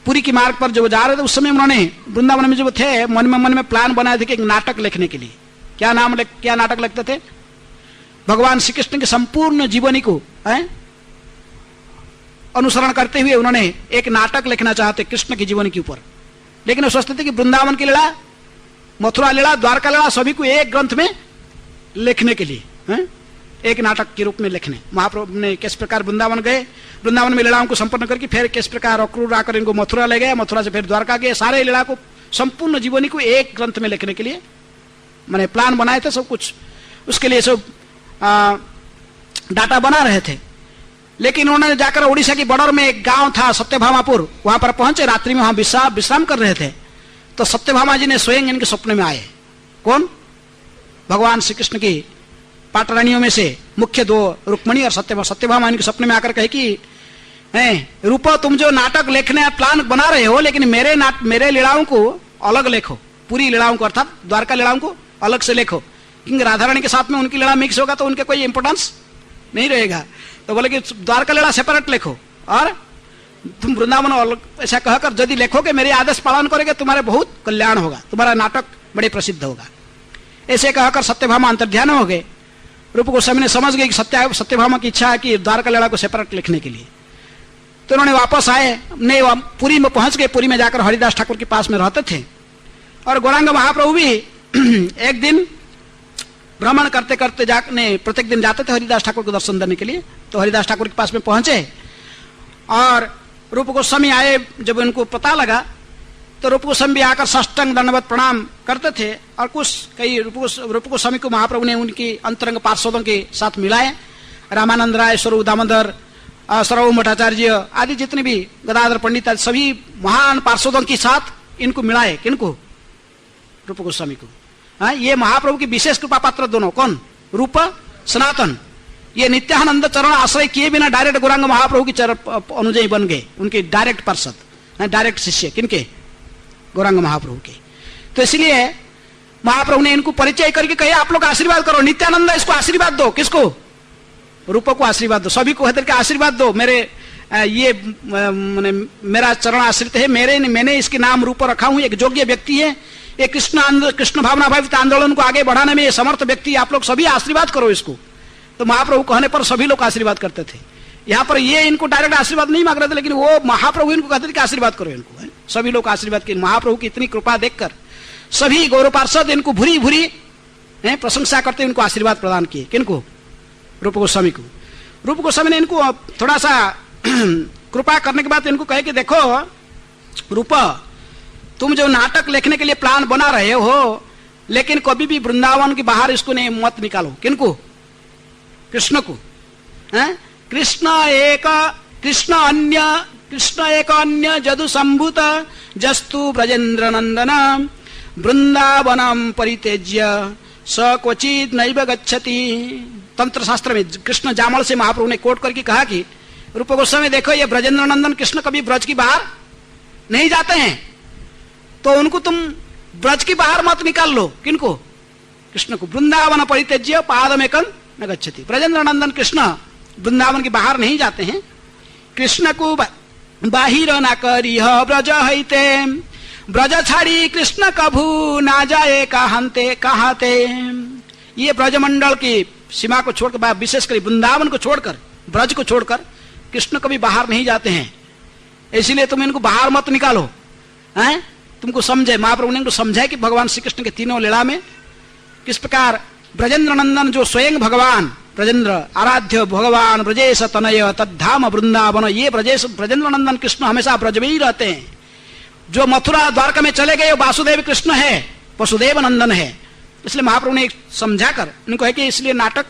पुरी के मार्ग पर जो जा रहे थे उस समय उन्होंने वृंदावन में जो थे मन में प्लान बनाए थे कि एक नाटक लिखने के लिए। क्या नाटक लिखते थे? भगवान श्री कृष्ण के संपूर्ण जीवनी को अनुसरण करते हुए उन्होंने एक नाटक लिखना चाहते कृष्ण की जीवनी के ऊपर। लेकिन वो सोचते थे कि वृंदावन की लीला, मथुरा लीला, द्वारका लीला सभी को एक ग्रंथ में लिखने के लिए, एक नाटक के रूप में लिखने। महाप्रभु ने किस प्रकार वृंदावन गए, वृंदावन में लीलाओं को संपन्न करके फिर किस प्रकार अक्रूर आकर इनको मथुरा ले गए, मथुरा से फिर द्वारका गए, सारे लीला को संपूर्ण जीवनी को एक ग्रंथ में लिखने के लिए मैंने प्लान बनाए थे सब कुछ। उसके लिए सब डाटा बना रहे थे। लेकिन उन्होंने जाकर उड़ीसा की बॉर्डर में एक गांव था सत्यभामापुर, वहां पर पहुंचे, रात्रि में वहां विश्राम कर रहे थे। तो सत्यभामा जी ने स्वयं इनके स्वप्न में आए। कौन? भगवान श्री कृष्ण की पाटरानियों में से मुख्य दो, रुक्मणी और सत्यभामा इनके स्वप्न में आकर कहे कि रूपा, तुम जो नाटक लिखने प्लान बना रहे हो, लेकिन मेरे लीलाओं को अलग लिखो, पूरी लीलाओं को, अर्थात द्वारका लीलाओं को अलग से लिखो, क्योंकि राधा रानी के साथ में उनकी लीला मिक्स होगा तो उनके कोई इंपोर्टेंस नहीं रहेगा। तो बोले कि द्वारका लीला सेपरेट लिखो और तुम वृंदावन अलग, ऐसा कहकर यदि लिखोगे, मेरे आदेश पालन करोगे, तुम्हारे बहुत कल्याण होगा, तुम्हारा नाटक बड़े प्रसिद्ध होगा। ऐसे कहकर सत्यभामा अंतर्ध्यान हो गए। रूप गोस्वामी ने समझ गए कि सत्यभामा की इच्छा है कि द्वारका लीला को सेपरेट लिखने के लिए। तो उन्होंने वापस आए, पुरी में पहुंच गए। पुरी में जाकर हरिदास ठाकुर के पास में रहते थे। और गौरांग महाप्रभु भी एक दिन भ्रमण करते करते प्रत्येक दिन जाते थे हरिदास ठाकुर को दर्शन देने के लिए। तो हरिदास ठाकुर के पास में पहुंचे और रूप गोस्वामी आए। जब उनको पता लगा तो रूप गोस्वामी भी आकर साष्टांग दंडवत प्रणाम करते थे। और कई रूप गोस्वामी को महाप्रभु ने उनकी अंतरंग पार्षदों के साथ मिलाए। रामानंद राय, स्वरूप दामोदर, सर्वभौम भट्टाचार्य आदि जितने भी, गदाधर पंडित आदि सभी महान पार्षदों के साथ इनको मिलाए। किनको? रूप गोस्वामी को। ये महाप्रभु की विशेष कृपा पात्र दोनों। कौन? रूप, सनातन। ये नित्यानंद चरण आश्रय किए बिना डायरेक्ट गौरांग महाप्रभु की अनुजयी बन गए, उनके डायरेक्ट पार्षद, डायरेक्ट शिष्य। किनके? गौरांग महाप्रभु के। तो इसलिए महाप्रभु ने इनको परिचय करके कहे, आप लोग आशीर्वाद करो, नित्यानंद इसको आशीर्वाद दो। किसको? रूप को आशीर्वाद दो, सभी को कहकर के आशीर्वाद दो। मेरा चरण आश्रित है, मैंने इसके नाम रूप रखा हूं, एक योग्य व्यक्ति है, ये कृष्ण भावना भावित आंदोलन को आगे बढ़ाने में ये समर्थ व्यक्ति, आप लोग सभी आशीर्वाद करो इसको। तो महाप्रभु कहने पर सभी लोग आशीर्वाद करते थे। यहाँ पर ये इनको डायरेक्ट आशीर्वाद नहीं मांग रहे थे, लेकिन वो महाप्रभु इनको कहते थे कि आशीर्वाद करो इनको। सभी लोग आशीर्वाद किए। महाप्रभु की इतनी कृपा देखकर सभी गौरव पार्षद इनको भूरी भूरी प्रशंसा करते इनको आशीर्वाद प्रदान किए। किनको? रूप गोस्वामी को। रूप गोस्वामी ने इनको थोड़ा सा कृपा करने के बाद इनको कहे कि देखो रूप, तुम जो नाटक लिखने के लिए प्लान बना रहे हो, लेकिन कभी भी वृंदावन के बाहर इसको नहीं मत निकालो। किनको? कृष्ण को। कृष्ण एक अन्य जदु संभूत जस्तु ब्रजेंद्र नंदन वृंदावनम परित्यज्य स क्वचित नैव गच्छति। तंत्र शास्त्र में कृष्ण जामल से महाप्रभु ने कोट करके कहा कि रूप गोस्वामी देखो, ये ब्रजेंद्र नंदन कृष्ण कभी ब्रज की बाहर नहीं जाते हैं, तो उनको तुम ब्रज की बाहर मत निकाल लो। किनको? कृष्ण को। वृंदावन परित्यज्य पादमेकं न गच्छति। ब्रजेंद्र नंदन कृष्ण वृंदावन के बाहर नहीं जाते हैं। कृष्ण को बाहिर न करिह ब्रज हईते, ब्रज छाड़ी कृष्ण कभू ना जाए कहाते। ये ब्रजमंडल की सीमा को छोड़कर, विशेषकर वृंदावन को छोड़कर, ब्रज को छोड़कर कृष्ण कभी बाहर नहीं जाते हैं, इसलिए तुम इनको बाहर मत निकालो। तुमको समझे, महाप्रभु ने इनको समझाया कि भगवान श्री कृष्ण के तीनों लीला में किस प्रकार ब्रजेंद्र नंदन जो स्वयं भगवान ब्रजेंद्र आराध्य भगवान ब्रजेश तनय तद्धाम वृंदावन, ये ब्रजेंद्र नंदन कृष्ण हमेशा ब्रज में ही रहते हैं। जो मथुरा द्वारका में चले गए वो वासुदेव कृष्ण है, वसुदेव नंदन है। इसलिए महाप्रभु ने समझाकर इनको है कि इसलिए नाटक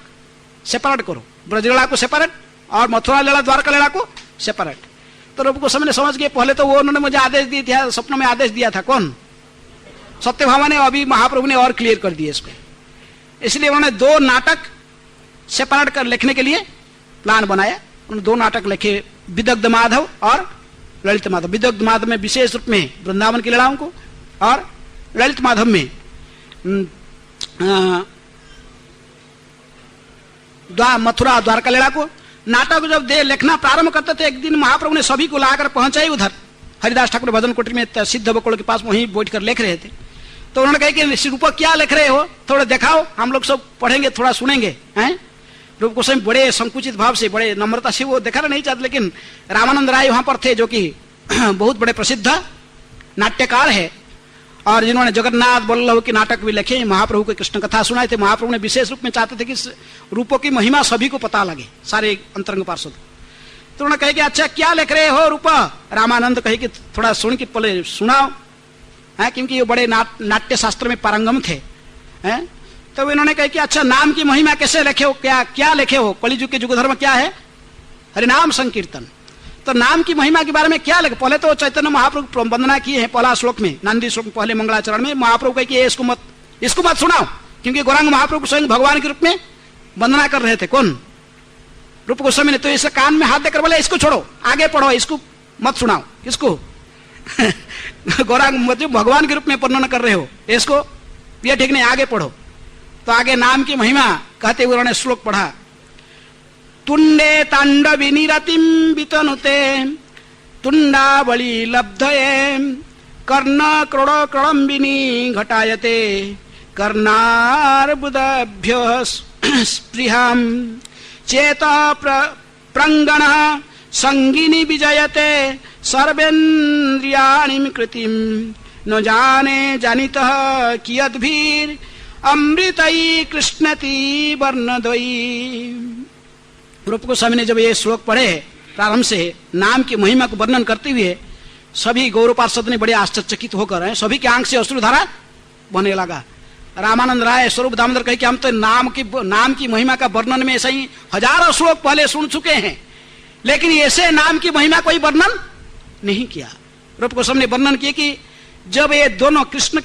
सेपरेट करो, ब्रज लीला को सेपरेट और मथुरा लीला द्वारका लीला को सेपरेट। तो रूप गोस्वामी ने समझ गए। पहले तो वो उन्होंने मुझे आदेश दिया था, स्वप्न में आदेश दिया था। कौन? सत्यभामा ने। अभी महाप्रभु ने और क्लियर कर दिया इसको। इसलिए उन्होंने दो नाटक सेपरेट कर लिखने के लिए प्लान बनाया। उन्होंने दो नाटक लिखे, विदग्ध माधव और ललित माधव। विदग्ध माधव में विशेष रूप में वृंदावन की लीलाओं को और ललित माधव में मथुरा द्वारका लीला को। नाटक जब लिखना प्रारंभ करते थे, एक दिन महाप्रभु ने सभी को लाकर पहुंचाई उधर हरिदास ठाकुर भजन कुटीर में, सिद्ध बकोड़ के पास वहीं बैठकर लिख रहे थे। तो उन्होंने कहा कि रूप क्या लिख रहे हो, थोड़ा दिखाओ, हम लोग सब पढ़ेंगे, थोड़ा सुनेंगे। रूप गोस्वामी बड़े संकुचित भाव से, बड़े नम्रता से वो दिखाना नहीं चाहते, लेकिन रामानंद राय वहां पर थे जो कि बहुत बड़े प्रसिद्ध नाट्यकार है और जिन्होंने जगन्नाथ बल्लभ के नाटक भी लिखे, महाप्रभु को कृष्ण कथा सुनाए थे। महाप्रभु ने विशेष रूप में चाहते थे कि रूपों की महिमा सभी को पता लगे, सारे अंतरंग पार्षद। तो उन्होंने कहे कि अच्छा क्या लिख रहे हो रूप? रामानंद कहे कि थोड़ा सुन के पहले सुनाओ, क्योंकि ये बड़े नाट्य शास्त्र में पारंगम थे। तो इन्होंने कहा कि अच्छा नाम की महिमा कैसे लिखे हो, क्या क्या लिखे हो, कलिजुग के युग धर्म क्या है, हरिनाम संकीर्तन। तो नाम की महिमा के बारे में क्या लिखे? पहले तो चैतन्य महाप्रभु वंदना किए हैं पहला श्लोक में, नांदी श्लोक पहले मंगलाचरण में महाप्रभु कहे कि इसको मत सुनाओ, क्योंकि गौरांग महाप्रभु स्वयं भगवान के रूप में वंदना कर रहे थे। कौन? रूप गोस्वामी ने। तो इसे कान में हाथ देकर बोले इसको छोड़ो, आगे पढ़ो, इसको मत सुनाओ। किसको? गौरांग भगवान के रूप में वर्णन कर रहे हो, इसको ये ठीक नहीं, आगे पढ़ो। तो आगे नाम की महिमा कहते हुए उन्होंने श्लोक पढ़ा। तुंडे तांडवी निरतिम वितनुते तुंडावली लब्धये कर्ण क्रोड़ क्रड़म्बिनी घटायते कर्णार्बुदाभ्य स्पृहाम चेत प्रंगण संगिनी विजयते सर्वेन्द्रियाणि कृतिम न जाने जानितः कियद्भीर अमृतई कृष्णति वर्णद्वयी। रूप गोस्वामी ने जब ये श्लोक पढ़े प्रारंभ से नाम की महिमा को वर्णन करते हुए सभी गौर पार्षद ने बड़े आश्चर्यचकित होकर सभी की आंख से अश्रुधारा बहने लगा। रामानंद राय स्वरूप दामोदर कहे कि हम तो नाम की महिमा का वर्णन में ऐसा ही हजारों श्लोक पहले सुन चुके हैं, लेकिन ऐसे नाम की महिमा कोई वर्णन नहीं किया। रूप गोस्वामी ने वर्णन किया कि जब ये दोनों कृष्ण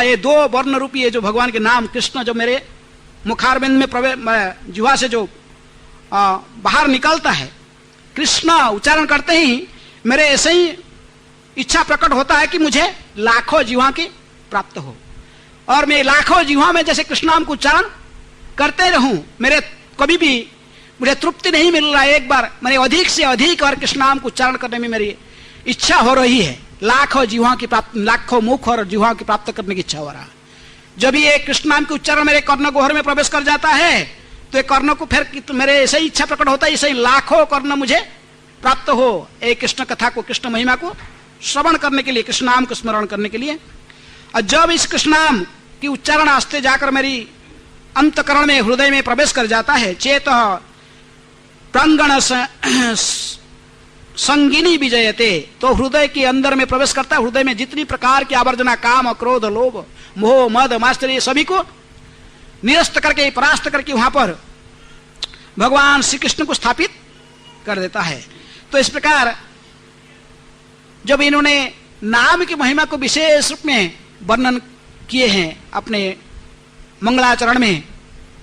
ये दो वर्ण रूपी है जो भगवान के नाम कृष्ण जब मेरे मुखारबिंद में प्रवेश जिह्वा से जो बाहर निकलता है, कृष्ण उच्चारण करते ही मेरे ऐसे ही इच्छा प्रकट होता है कि मुझे लाखों जीवा के प्राप्त हो, और मैं लाखों जीवा में जैसे कृष्ण नाम को उच्चारण करते रहूं। मेरे कभी भी मुझे तृप्ति नहीं मिल रहा है, एक बार मेरे अधिक से अधिक और कृष्ण नाम को उच्चारण करने में मेरी इच्छा हो रही है। लाखों जीवा की प्राप्त, लाखों मुख और जीवा की प्राप्त करने की इच्छा हो रहा है। जब ये कृष्ण नाम के उच्चारण मेरे कर्ण गोहर में प्रवेश कर जाता है तो एक कर्ण को फिर मेरे ऐसे ही इच्छा प्रकट होता है, ऐसे ही लाखों कर्ण मुझे प्राप्त हो एक कृष्ण कथा को, कृष्ण महिमा को श्रवण करने के लिए, कृष्ण नाम को स्मरण करने के लिए। और जब इस कृष्ण नाम की उच्चारण आस्ते जाकर मेरी अंतकरण में हृदय में प्रवेश कर जाता है, चेत प्रांगण संगिनी विजयते, तो हृदय के अंदर में प्रवेश करता है। हृदय में जितनी प्रकार की आवर्जना, काम, क्रोध, लोभ, मोह, मद, मात्सर्य सभी को निरस्त करके, परास्त करके वहां पर भगवान श्री कृष्ण को स्थापित कर देता है। तो इस प्रकार जब इन्होंने नाम की महिमा को विशेष रूप में वर्णन किए हैं अपने मंगलाचरण में,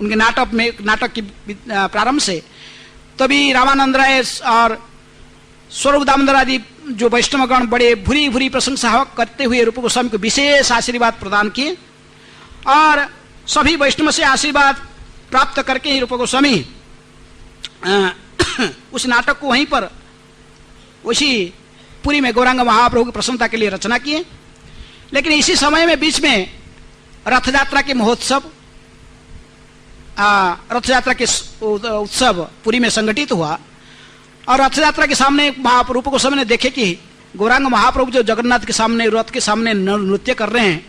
उनके नाटक की प्रारंभ से, तभी रामानंद राय और स्वरूप दामोदर आदि जो वैष्णवगण बड़े भूरी भूरी प्रशंसा करते हुए रूप गोस्वामी को विशेष आशीर्वाद प्रदान किए, और सभी वैष्णव से आशीर्वाद प्राप्त करके ही रूप गोस्वामी उस नाटक को वहीं पर उसी पुरी में गौरांग महाप्रभु की प्रसन्नता के लिए रचना किए। लेकिन इसी समय में बीच में रथ यात्रा के महोत्सव, रथ यात्रा के उत्सव पुरी में संगठित हुआ, और रथ यात्रा के सामने महाप्रभु को समय ने देखे कि गौरांग महाप्रभु जो जगन्नाथ के सामने, रथ के सामने नृत्य कर रहे हैं,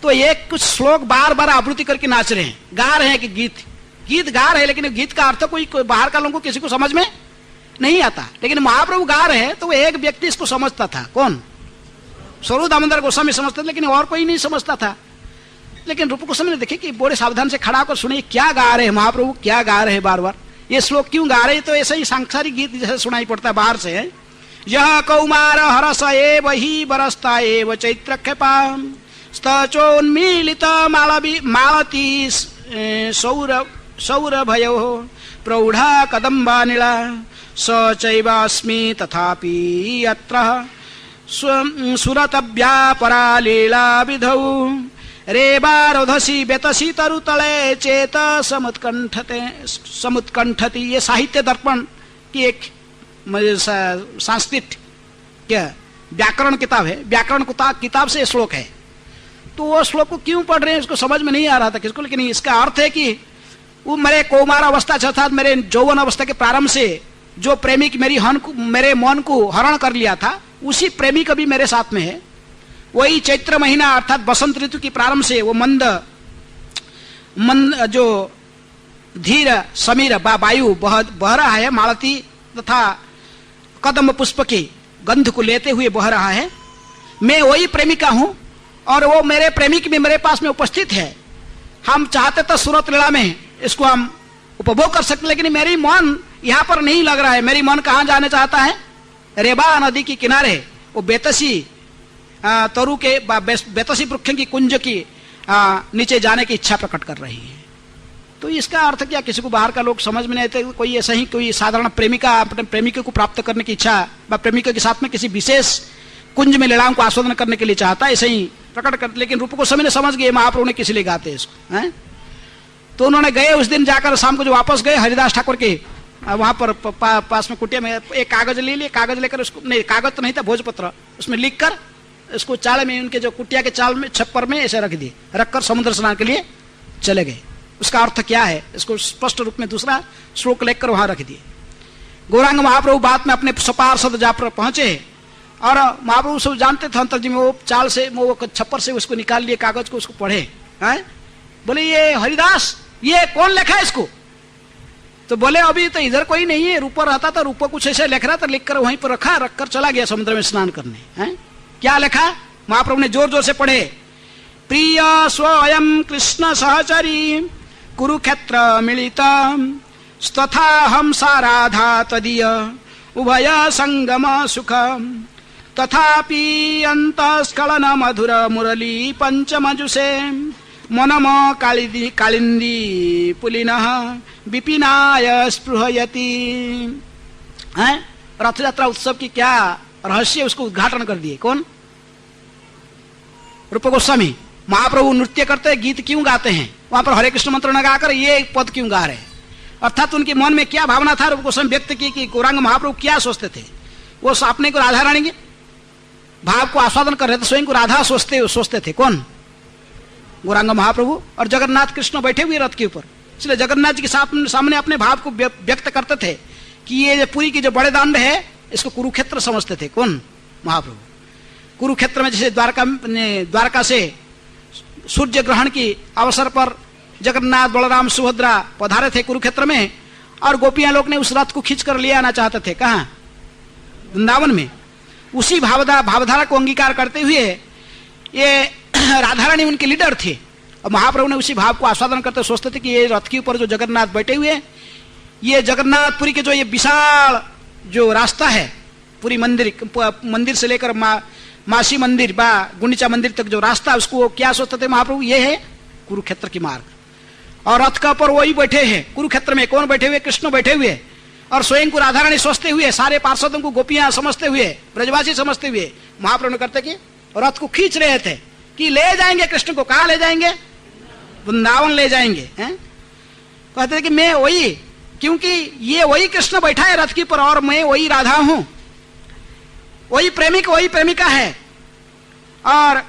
तो एक कुछ श्लोक बार बार आवृत्ति करके नाच रहे हैं, गा रहे हैं कि गीत गा रहे हैं, लेकिन गीत का अर्थ कोई बाहर का लोगों को किसी को समझ में नहीं आता, लेकिन महाप्रभु गा रहे हैं तो वो एक व्यक्ति इसको समझता था। कौन? स्वरूप दामोदर गोस्वामी समझते थे, लेकिन और कोई नहीं समझता था। लेकिन रूप गोस्वामी ने देखे कि बड़े सावधान से खड़ा होकर सुनिए क्या गा रहे हैं महाप्रभु, क्या गा रहे हैं, बार बार ये श्लोक क्यों गा रहे हैं। तो ऐसा ही सांसारिक गीत जैसे सुनाई पड़ता है बाहर से, यह कौमार हरस एव ही बरसता एव चैत्र क्षपाम स्तचोन्मीलित मालती सौरभयो प्रौढ़ा कदम्बा नीला स चैवास्मि तथापि अत्र सुरतव्या परा लीला विधौ रेबारोधसी बेतसी तरुतले चेत समुत्कंठति। ये साहित्य दर्पण की एक संस्कृत क्या व्याकरण किताब है, व्याकरण किताब से श्लोक है। तो वो श्लोक को क्यों पढ़ रहे हैं उसको समझ में नहीं आ रहा था किसको, लेकिन इसका अर्थ है कि वो मेरे कौमार अवस्था अर्थात मेरे यौवन अवस्था के प्रारंभ से जो प्रेमी मेरे मन को हरण कर लिया था, उसी प्रेमी कभी मेरे साथ में है। वही चैत्र महीना अर्थात बसंत ऋतु की प्रारंभ से वो मंद जो धीर समीर वायु बह रहा है, मालती तथा कदम पुष्प की गंध को लेते हुए बह रहा है। मैं वही प्रेमिका हूं और वो मेरे प्रेमिक भी मेरे पास में उपस्थित है। हम चाहते तो सूरत लीला में इसको हम उपभोग कर सकते, लेकिन मेरी मन यहां पर नहीं लग रहा है। मेरी मन कहां जाने चाहता है? रेबा नदी के किनारे वो बेतसी तरु के बेतसी वृक्ष की कुंज की नीचे जाने की इच्छा प्रकट कर रही है। तो इसका अर्थ क्या? किसी को बाहर का लोग समझ में नहीं आते। कोई ऐसा ही कोई साधारण प्रेमिका अपने प्रेमिका को प्राप्त करने की इच्छा व प्रेमिका के साथ में किसी विशेष कुंज में लीलाओं को आस्वादन करने के लिए चाहता है, ऐसे ही प्रकट कर। लेकिन रूप गोस्वामी ने समझ गए महाप्रभु ने किस लिए गाते इसको, हैं? तो उन्होंने गए उस दिन जाकर, शाम को जो वापस गए हरिदास ठाकुर के वहां पर पास में कुटिया में एक कागज ले लिए। कागज लेकर उसको, नहीं कागज तो नहीं था, भोजपत्र, उसमें लिख कर उसको चाल में, उनके जो कुटिया के चाल में छप्पर में ऐसे रख दिए। रखकर समुद्र स्नान के लिए चले गए। उसका अर्थ क्या है इसको स्पष्ट रूप में दूसरा श्लोक लेकर वहां रख दिए। गौरांग महाप्रभु बाद में अपने सपार्षद जा पर पहुंचे और महाप्रभु सब जानते थे अंतर जी में, वो चाल से वो छप्पर से उसको निकाल लिए कागज को, उसको पढ़े। हैं? बोले ये हरिदास, ये कौन लिखा है इसको? तो बोले अभी तो इधर कोई नहीं है, रूपा रहता था, रूपा कुछ ऐसे लिख रहा था, लिखकर वहीं पर रखा, रखकर चला गया समुद्र में स्नान करने। हैं? क्या लिखा? महाप्रभु ने जोर जोर से पढ़े, प्रिय स्वयं कृष्ण सहचरी कुरुक्षेत्र मिलित तथा हम साराधा तदीय उभय संगम सुख तथापि अंतस्खलन मधुर मुरली पंचमजुषे मनम कालिंदी पुलिनः विपिनाय स्पृहयति। रथ यात्रा उत्सव की क्या रहस्य उसको उद्घाटन कर दिए। कौन? रूप गोस्वामी। महाप्रभु नृत्य करते, गीत क्यों गाते हैं? वहां पर हरे कृष्ण मंत्र न गाकर ये पद क्यों गा रहे? अर्थात उनके मन में क्या भावना था रूप गोस्वामी व्यक्त की कि गौरांग महाप्रभु क्या सोचते थे? वो अपने को राधा रानी के भाव को आस्वादन कर रहे थे, स्वयं को राधा सोचते थे। कौन? गौरांग महाप्रभु। और जगन्नाथ कृष्ण बैठे हुए रथ के ऊपर, इसलिए जगन्नाथ जी के सामने अपने भाव को व्यक्त करते थे कि ये पुरी की जो बड़े दांड है इसको कुरुक्षेत्र समझते थे। कौन? महाप्रभु। कुरुक्षेत्र में जैसे द्वारका से सूर्य ग्रहण की अवसर पर जगन्नाथ बलराम सुभद्रा पधारे थे कुरुक्षेत्र में, और गोपियां लोग ने उस रथ को खींच कर ले आना चाहते थे। कहां? वृंदावन में। उसी भावधारा को अंगीकार करते हुए ये राधा रानी उनके लीडर थे, और महाप्रभु ने उसी भाव को आस्वादन करते सोचते थे कि ये रथ के ऊपर जो जगन्नाथ बैठे हुए, ये जगन्नाथपुरी के जो ये विशाल जो रास्ता है, पूरी मंदिर से लेकर मासी मंदिर बा गुंडीचा मंदिर तक जो रास्ता, उसको क्या सोचते थे महाप्रभु? ये है कुरुक्षेत्र की मार्ग। और रथ का पर वही बैठे हैं कुरुक्षेत्र में। कौन बैठे हुए? कृष्ण बैठे हुए, और स्वयं को राधा रानी सोचते हुए, सारे पार्षदों को गोपियां समझते हुए, ब्रजवासी समझते हुए महाप्रभु ने करते कि रथ को खींच रहे थे कि ले जाएंगे कृष्ण को। कहां ले जाएंगे? वृंदावन ले जाएंगे। कहते थे कि मैं वही, क्योंकि ये वही कृष्ण बैठा है रथ के ऊपर और मैं वही राधा हूं, वही प्रेमिक वही प्रेमिका है। और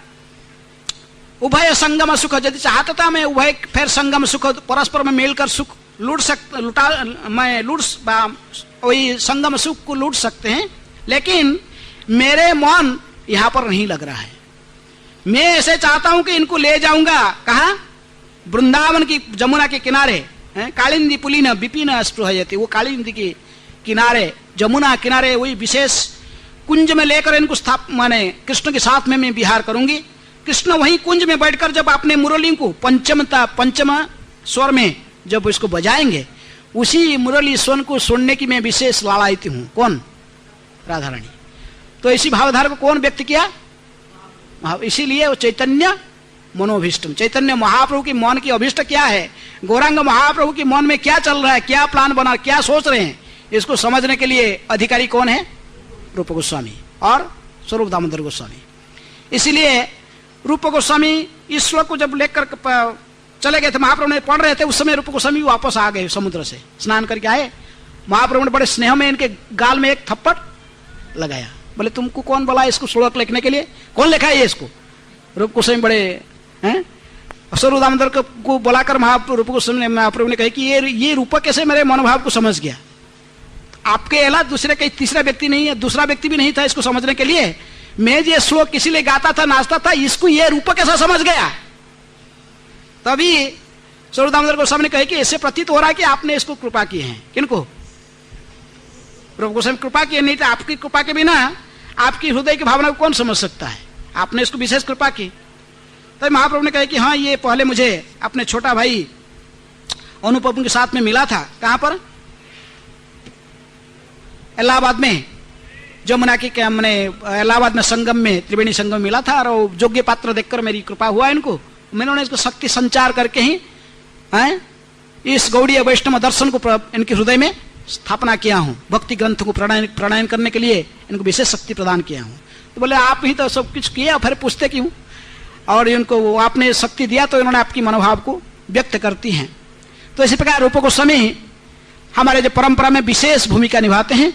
उभय संगम सुख, यदि चाहता था मैं उभय फिर संगम सुख, परस्पर में मिलकर सुख वही संगम सुख को लूट सकते हैं, लेकिन मेरे मन यहां पर नहीं लग रहा है। मैं ऐसे चाहता हूं कि इनको ले जाऊंगा। कहां? वृंदावन की जमुना के किनारे, कालिंदी पुलिन विपिन स्पृहयति, वो कालिंदी के किनारे, जमुना किनारे वही विशेष कुंज में लेकर इनको माने कृष्ण के साथ में मैं विहार करूंगी। कृष्ण वही कुंज में बैठकर जब अपने मुरली को पंचम स्वर में जब इसको बजाएंगे, उसी मुरली स्वर को सुनने की मैं विशेष लालायित हूं। कौन? राधा रानी। तो इसी भावधारा को कौन व्यक्त किया? इसीलिए वो चैतन्य मनोभीष्टम, चैतन्य महाप्रभु की मन की अभिष्ट क्या है, गौरांग महाप्रभु की मन में क्या चल रहा है, क्या प्लान बना, क्या सोच रहे हैं, इसको समझने के लिए अधिकारी कौन है? रूप गोस्वामी और स्वरूप दामोदर गोस्वामी। इसीलिए रूप गोस्वामी इस श्लोक को जब लेकर चले गए थे, महाप्रभु ने पढ़ रहे थे, उस समय रूप गोस्वामी वापस आ गए, समुद्र से स्नान करके आए। महाप्रभु ने बड़े स्नेह में इनके गाल में एक थप्पड़ लगाया। बोले तुमको कौन बोला इसको श्लोक लिखने के लिए? कौन लिखा है ये इसको? रूप गोस्वामी बड़े हैं, स्वरूप दामोदर को बुलाकर रूप गोस्वामी महाप्रभु ने कहा कि ये रूप कैसे मेरे मनोभाव को समझ गया? आपके अलावा दूसरे कई तीसरा व्यक्ति नहीं है, दूसरा व्यक्ति भी नहीं था इसको समझने के लिए। मैं ये श्लोक किसी लिए गाता था, नाचता था, इसको ये रूप कैसा समझ गया? तभी स्वरूप दामोदर गोस्वामी ने कहा कि इससे प्रतीत हो रहा है कि आपने इसको कृपा की है। किनको? रूप गोस्वामी कृपा की, नहीं तो आपकी कृपा के बिना आपकी हृदय की भावना को कौन समझ सकता है? आपने इसको विशेष कृपा की। तो महाप्रभु ने कहा कि हाँ, ये पहले मुझे अपने छोटा भाई अनुपम के साथ में मिला था। कहां पर? इलाहाबाद में, जमुना की क्या मैंने इलाहाबाद में संगम में, त्रिवेणी संगम में मिला था। और योग्य पात्र देखकर मेरी कृपा हुआ इनको, मैंने इसको शक्ति संचार करके ही इस गौड़ीय वैष्णव दर्शन को इनके हृदय में स्थापना किया हूं। भक्ति ग्रंथ को प्रणयन करने के लिए इनको विशेष शक्ति प्रदान किया हूं। तो बोले आप ही तो सब कुछ किया, फिर पूछते क्यों? और इनको आपने शक्ति दिया तो इन्होंने आपकी मनोभाव को व्यक्त करती हैं। तो इसी प्रकार रूप गोस्वामी हमारे जो परंपरा में विशेष भूमिका निभाते हैं।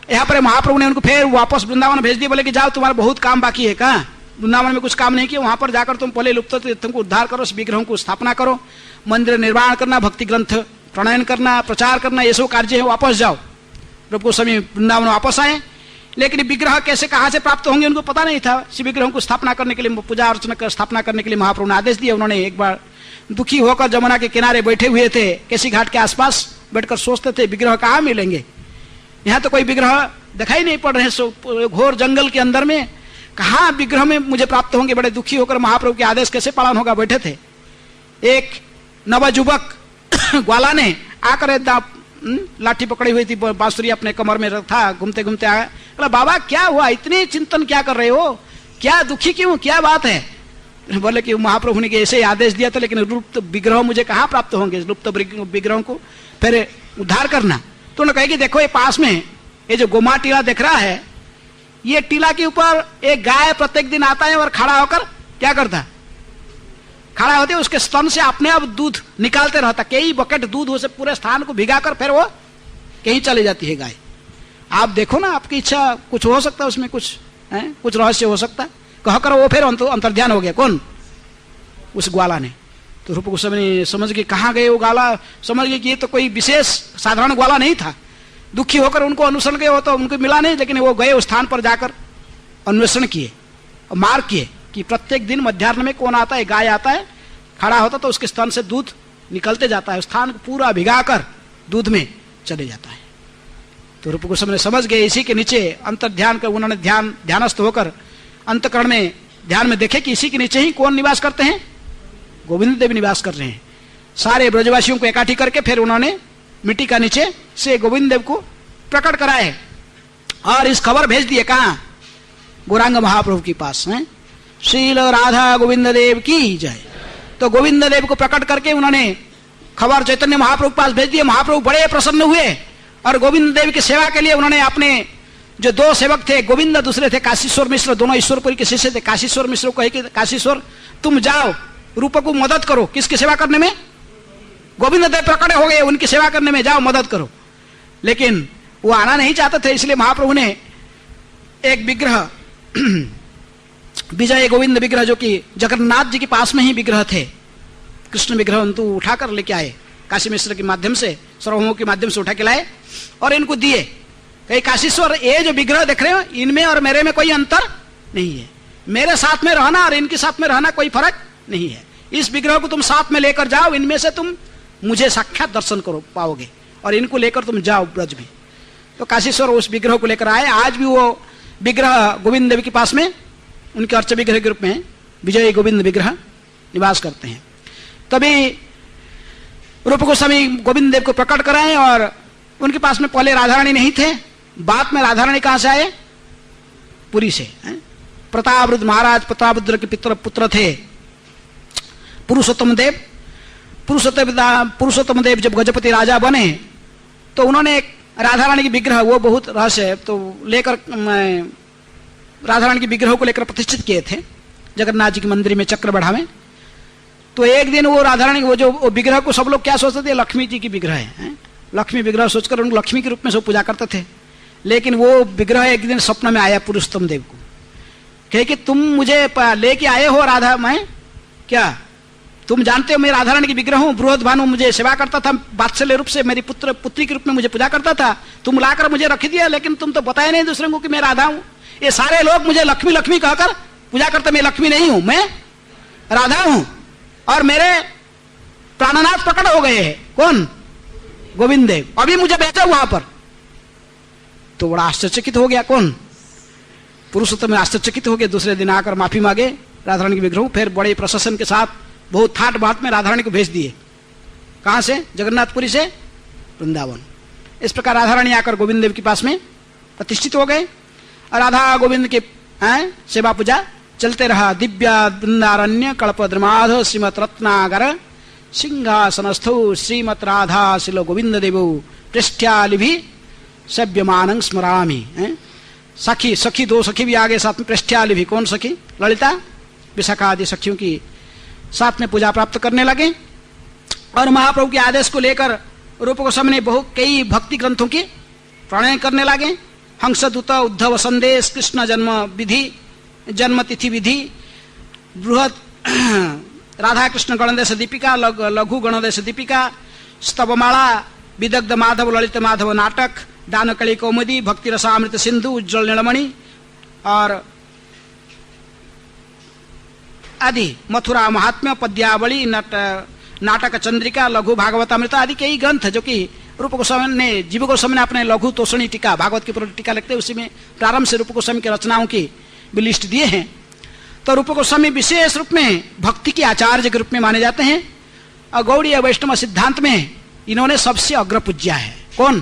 यहाँ पर महाप्रभु ने उनको फिर वापस वृंदावन भेज दिया, बोले कि जाओ तुम्हारा बहुत काम बाकी है। कहाँ? वृंदावन में कुछ काम नहीं किया, वहां पर जाकर तुम पहले लुप्त तुमको उद्धार करो, विग्रहों को स्थापना करो, मंदिर निर्माण करना, भक्ति ग्रंथ प्रणयन करना, प्रचार करना, ये सब कार्य है, वापस जाओ। रूप गोस्वामी वृंदावन वापस आए, लेकिन विग्रह कैसे कहाँ से प्राप्त होंगे उनको पता नहीं था। शिव विग्रहों को स्थापना करने के लिए, पूजा अर्चना कर स्थापना करने के लिए महाप्रभु ने आदेश दिया। उन्होंने एक बार दुखी होकर जमुना के किनारे बैठे हुए थे, केसी घाट के आसपास बैठकर सोचते थे विग्रह कहाँ मिलेंगे, यहाँ तो कोई विग्रह दिखाई नहीं पड़ रहे, घोर जंगल के अंदर में कहाँ विग्रह में मुझे प्राप्त होंगे। बड़े दुखी होकर महाप्रभु के आदेश कैसे पालन होगा बैठे थे। एक नवजुवक ग्वाला ने आकर लाठी पकड़ी हुई थी, बांसुरी अपने कमर में रखा, घूमते घूमते आया, बोला बाबा क्या हुआ, इतने चिंतन क्या कर रहे हो, क्या दुखी क्यों, क्या बात है? बोले कि महाप्रभु ने ऐसे आदेश दिया था, लेकिन लुप्त विग्रह मुझे कहाँ प्राप्त होंगे, लुप्त विग्रहों को फिर उद्धार करना। तो उन्होंने कहा कि देखो ये पास में ये जो गोमा टीला दिख रहा है, ये टीला के ऊपर एक गाय प्रत्येक दिन आता है और खड़ा होकर क्या करता है, खड़ा होते उसके स्तन से अपने आप दूध निकालते रहता, कई बकेट दूध उसे पूरे स्थान को भिगाकर फिर वो कहीं चली जाती है गाय। आप देखो ना, आपकी इच्छा कुछ हो सकता है उसमें, कुछ है, कुछ रहस्य हो सकता है। कहकर वो फिर अंतर्ध्यान हो गया। कौन? उस ग्वाला ने। तो रूप गोस्वामी समझ गए कहाँ गए वो ग्वाला, समझ गए कि ये तो कोई विशेष साधारण ग्वाला नहीं था। दुखी होकर उनको अनुसरण गए, हो तो उनको मिला नहीं, लेकिन वो गए उस स्थान पर जाकर अन्वेषण किए और मार्ग किए कि प्रत्येक दिन मध्याह्न में कौन आता है, गाय आता है, खड़ा होता तो उसके स्तन से दूध निकलते जाता है, स्थान को पूरा भिगाकर दूध में चले जाता है। तो रूप गोस्वामी समझ गए, इसी के नीचे अंतर्ध्यान कर उन्होंने ध्यानस्थ होकर अंतकरण में ध्यान में देखे कि इसी के नीचे ही कौन निवास करते हैं, गोविंद देव निवास कर रहे हैं। सारे ब्रजवासियों को इकट्ठी करके फिर उन्होंने मिट्टी का नीचे से गोविंद देव को प्रकट कराए और इस खबर भेज दिए। कहाँ? गौरांग महाप्रभु के पास है। श्रील राधा गोविंद देव की जय। तो गोविंद देव को प्रकट करके उन्होंने खबर चैतन्य महाप्रभु के पास भेज दिए। महाप्रभु बड़े प्रसन्न हुए और गोविंद देव की सेवा के लिए उन्होंने अपने जो दो सेवक थे, गोविंद, दूसरे थे काशीश्वर मिश्र, दोनों ईश्वरपुरी के शिष्य थे। काशीश्वर मिश्र को कहे कि काशीश्वर तुम जाओ रूप को मदद करो, किसकी सेवा करने में? गोविंद देव प्रकट हो गए, उनकी सेवा करने में जाओ, मदद करो। लेकिन वो आना नहीं चाहते थे, इसलिए महाप्रभु ने एक विग्रह विजय गोविंद विग्रह, जो कि जगन्नाथ जी के पास में ही विग्रह थे, कृष्ण विग्रह, उनको उठाकर लेके आए काशी मिश्र के माध्यम से, सर्वभौमों के माध्यम से उठा के लाए और इनको दिए। कहीं काशीश्वर ये जो विग्रह देख रहे हो, इनमें और मेरे में कोई अंतर नहीं है, मेरे साथ में रहना और इनके साथ में रहना कोई फर्क नहीं है। इस विग्रह को तुम साथ में लेकर जाओ, इनमें से तुम मुझे साक्षात दर्शन करो पाओगे, और इनको लेकर तुम जाओ ब्रज में। तो काशीश्वर उस विग्रह को लेकर आए। आज भी वो विग्रह गोविंद देव के पास में उनके अर्च विग्रह के रूप में विजय गोविंद विग्रह निवास करते हैं। तभी रूप गोस्वामी गोविंद देव को प्रकट कराए और उनके पास में पहले राधा रानी नहीं थे, बाद में राधा रानी कहां से आए? पुरी से। प्रतापरुद्र महाराज प्रतापरुद्र के पुत्र थे पुरुषोत्तम देव। पुरुषोत्तम देव जब गजपति राजा बने तो उन्होंने एक राधा रानी की विग्रह, वो बहुत रहस्य है, तो लेकर राधा रानी की विग्रह को लेकर प्रतिष्ठित किए थे जगन्नाथ जी के मंदिर में चक्र बढ़ा में। तो एक दिन वो राधा रानी, वो जो विग्रह को सब लोग क्या सोचते थे, लक्ष्मी जी की विग्रह है, लक्ष्मी विग्रह सोचकर उनको लक्ष्मी के रूप में सब पूजा करते थे। लेकिन वो विग्रह एक दिन स्वप्न में आया पुरुषोत्तम देव को, कहे कि तुम मुझे लेके आए हो राधा, मैं क्या तुम जानते हो मैं राधा रानी की विग्रह हूँ, बृहद भानु मुझे सेवा करता था, वात्सल्य रूप से मेरी पुत्री के रूप में मुझे पूजा करता था, तुम लाकर मुझे रख दिया, लेकिन तुम तो बताए नहीं दूसरे को कि मैं राधा हूँ। ये सारे लोग मुझे लक्ष्मी लक्ष्मी कहकर पूजा करते, मैं लक्ष्मी नहीं हूं, मैं राधा हूं, और मेरे प्राणनाथ प्रकट हो गए हैं। कौन? गोविंद देव। अभी मुझे भेजा वहां पर। तो बड़ा आश्चर्यचकित हो गया। कौन? पुरुषोत्तम आश्चर्यचकित हो गए। दूसरे दिन आकर माफी मांगे राधा रानी के विग्रह। फिर बड़े प्रशासन के साथ बहुत ठाट बाट में राधा रानी को भेज दिए। कहाँ से? जगन्नाथपुरी से वृंदावन। इस प्रकार राधा रानी आकर गोविंद देव के पास में प्रतिष्ठित हो गए और राधा गोविंद के सेवा पूजा चलते रहा। दिव्य वृंदारण्य कल्पद्रुमाध श्रीमत रत्नागर सिंहासनस्थौ श्रीमत राधा शिलो गोविंद देवो पृष्ठ्यालिभि सभ्यमानं स्मरामि। सखी सखी दो सखी भी आगे साथ में पृष्ठ्यालिभि। कौन सखी? ललिता विशाखा आदि सखियों की साथ में पूजा प्राप्त करने लगे। और महाप्रभु के आदेश को लेकर रूप गोस्वामी ने कई भक्ति ग्रंथों की प्रणयन करने लगे। हंसदूत, उद्धव संदेश, कृष्ण जन्म विधि, जन्म तिथि विधि, बृहत राधा कृष्ण गणदेश दीपिका, लघु गणदेश दीपिका, स्तवमाला, विदग्ध माधव ललित माधव नाटक, दानकली कौमुदी, भक्ति रसामृत सिंधु, उज्ज्वल नीलमणि और आदि, मथुरा महात्म्य, पद्यावली, नाटक चंद्रिका, लघु भागवतामृत आदि कई ग्रंथ जो कि रूप गोस्वामी ने, जीव गोस्वामी ने अपने लघु तोषणी टीका, भागवत की टीका लिखते उसी में प्रारंभ से रूप गोस्वामी की रचनाओं की भी लिस्ट दिए हैं। तो रूप गोस्वामी विशेष रूप में भक्ति के आचार्य के रूप में माने जाते हैं और गौड़ीय वैष्णव सिद्धांत में इन्होंने सबसे अग्र पूज्या है। कौन?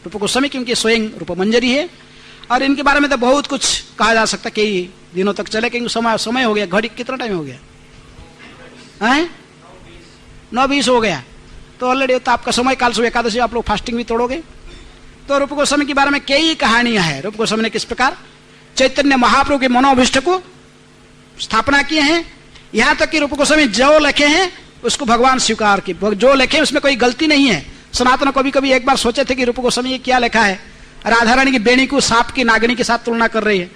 रूप गोस्वामी, क्योंकि स्वयं रूप मंजरी है और इनके बारे में तो बहुत कुछ कहा जा सकता, कई दिनों तक चले, क्योंकि समय हो गया। घड़ी कितना टाइम हो गया है? 9:20 हो गया। तो ऑलरेडी तो आपका समय, काल सुबह एकादशी आप लोग फास्टिंग भी तोड़ोगे। तो रूप गोस्वामी के बारे में कई कहानियां हैं। रूप गोस्वामी ने किस प्रकार चैतन्य महाप्रभु के मनोभिष्ट को स्थापना किए हैं। यहां तक कि रूप गोस्वामी जो लिखे हैं उसको भगवान स्वीकार की, जो लिखे उसमें कोई गलती नहीं है। सनातन कभी कभी एक बार सोचे थे कि रूप गोस्वामी ये क्या लिखा है, राधा रानी की बेणी को सांप की नागिनी के साथ तुलना कर रही है,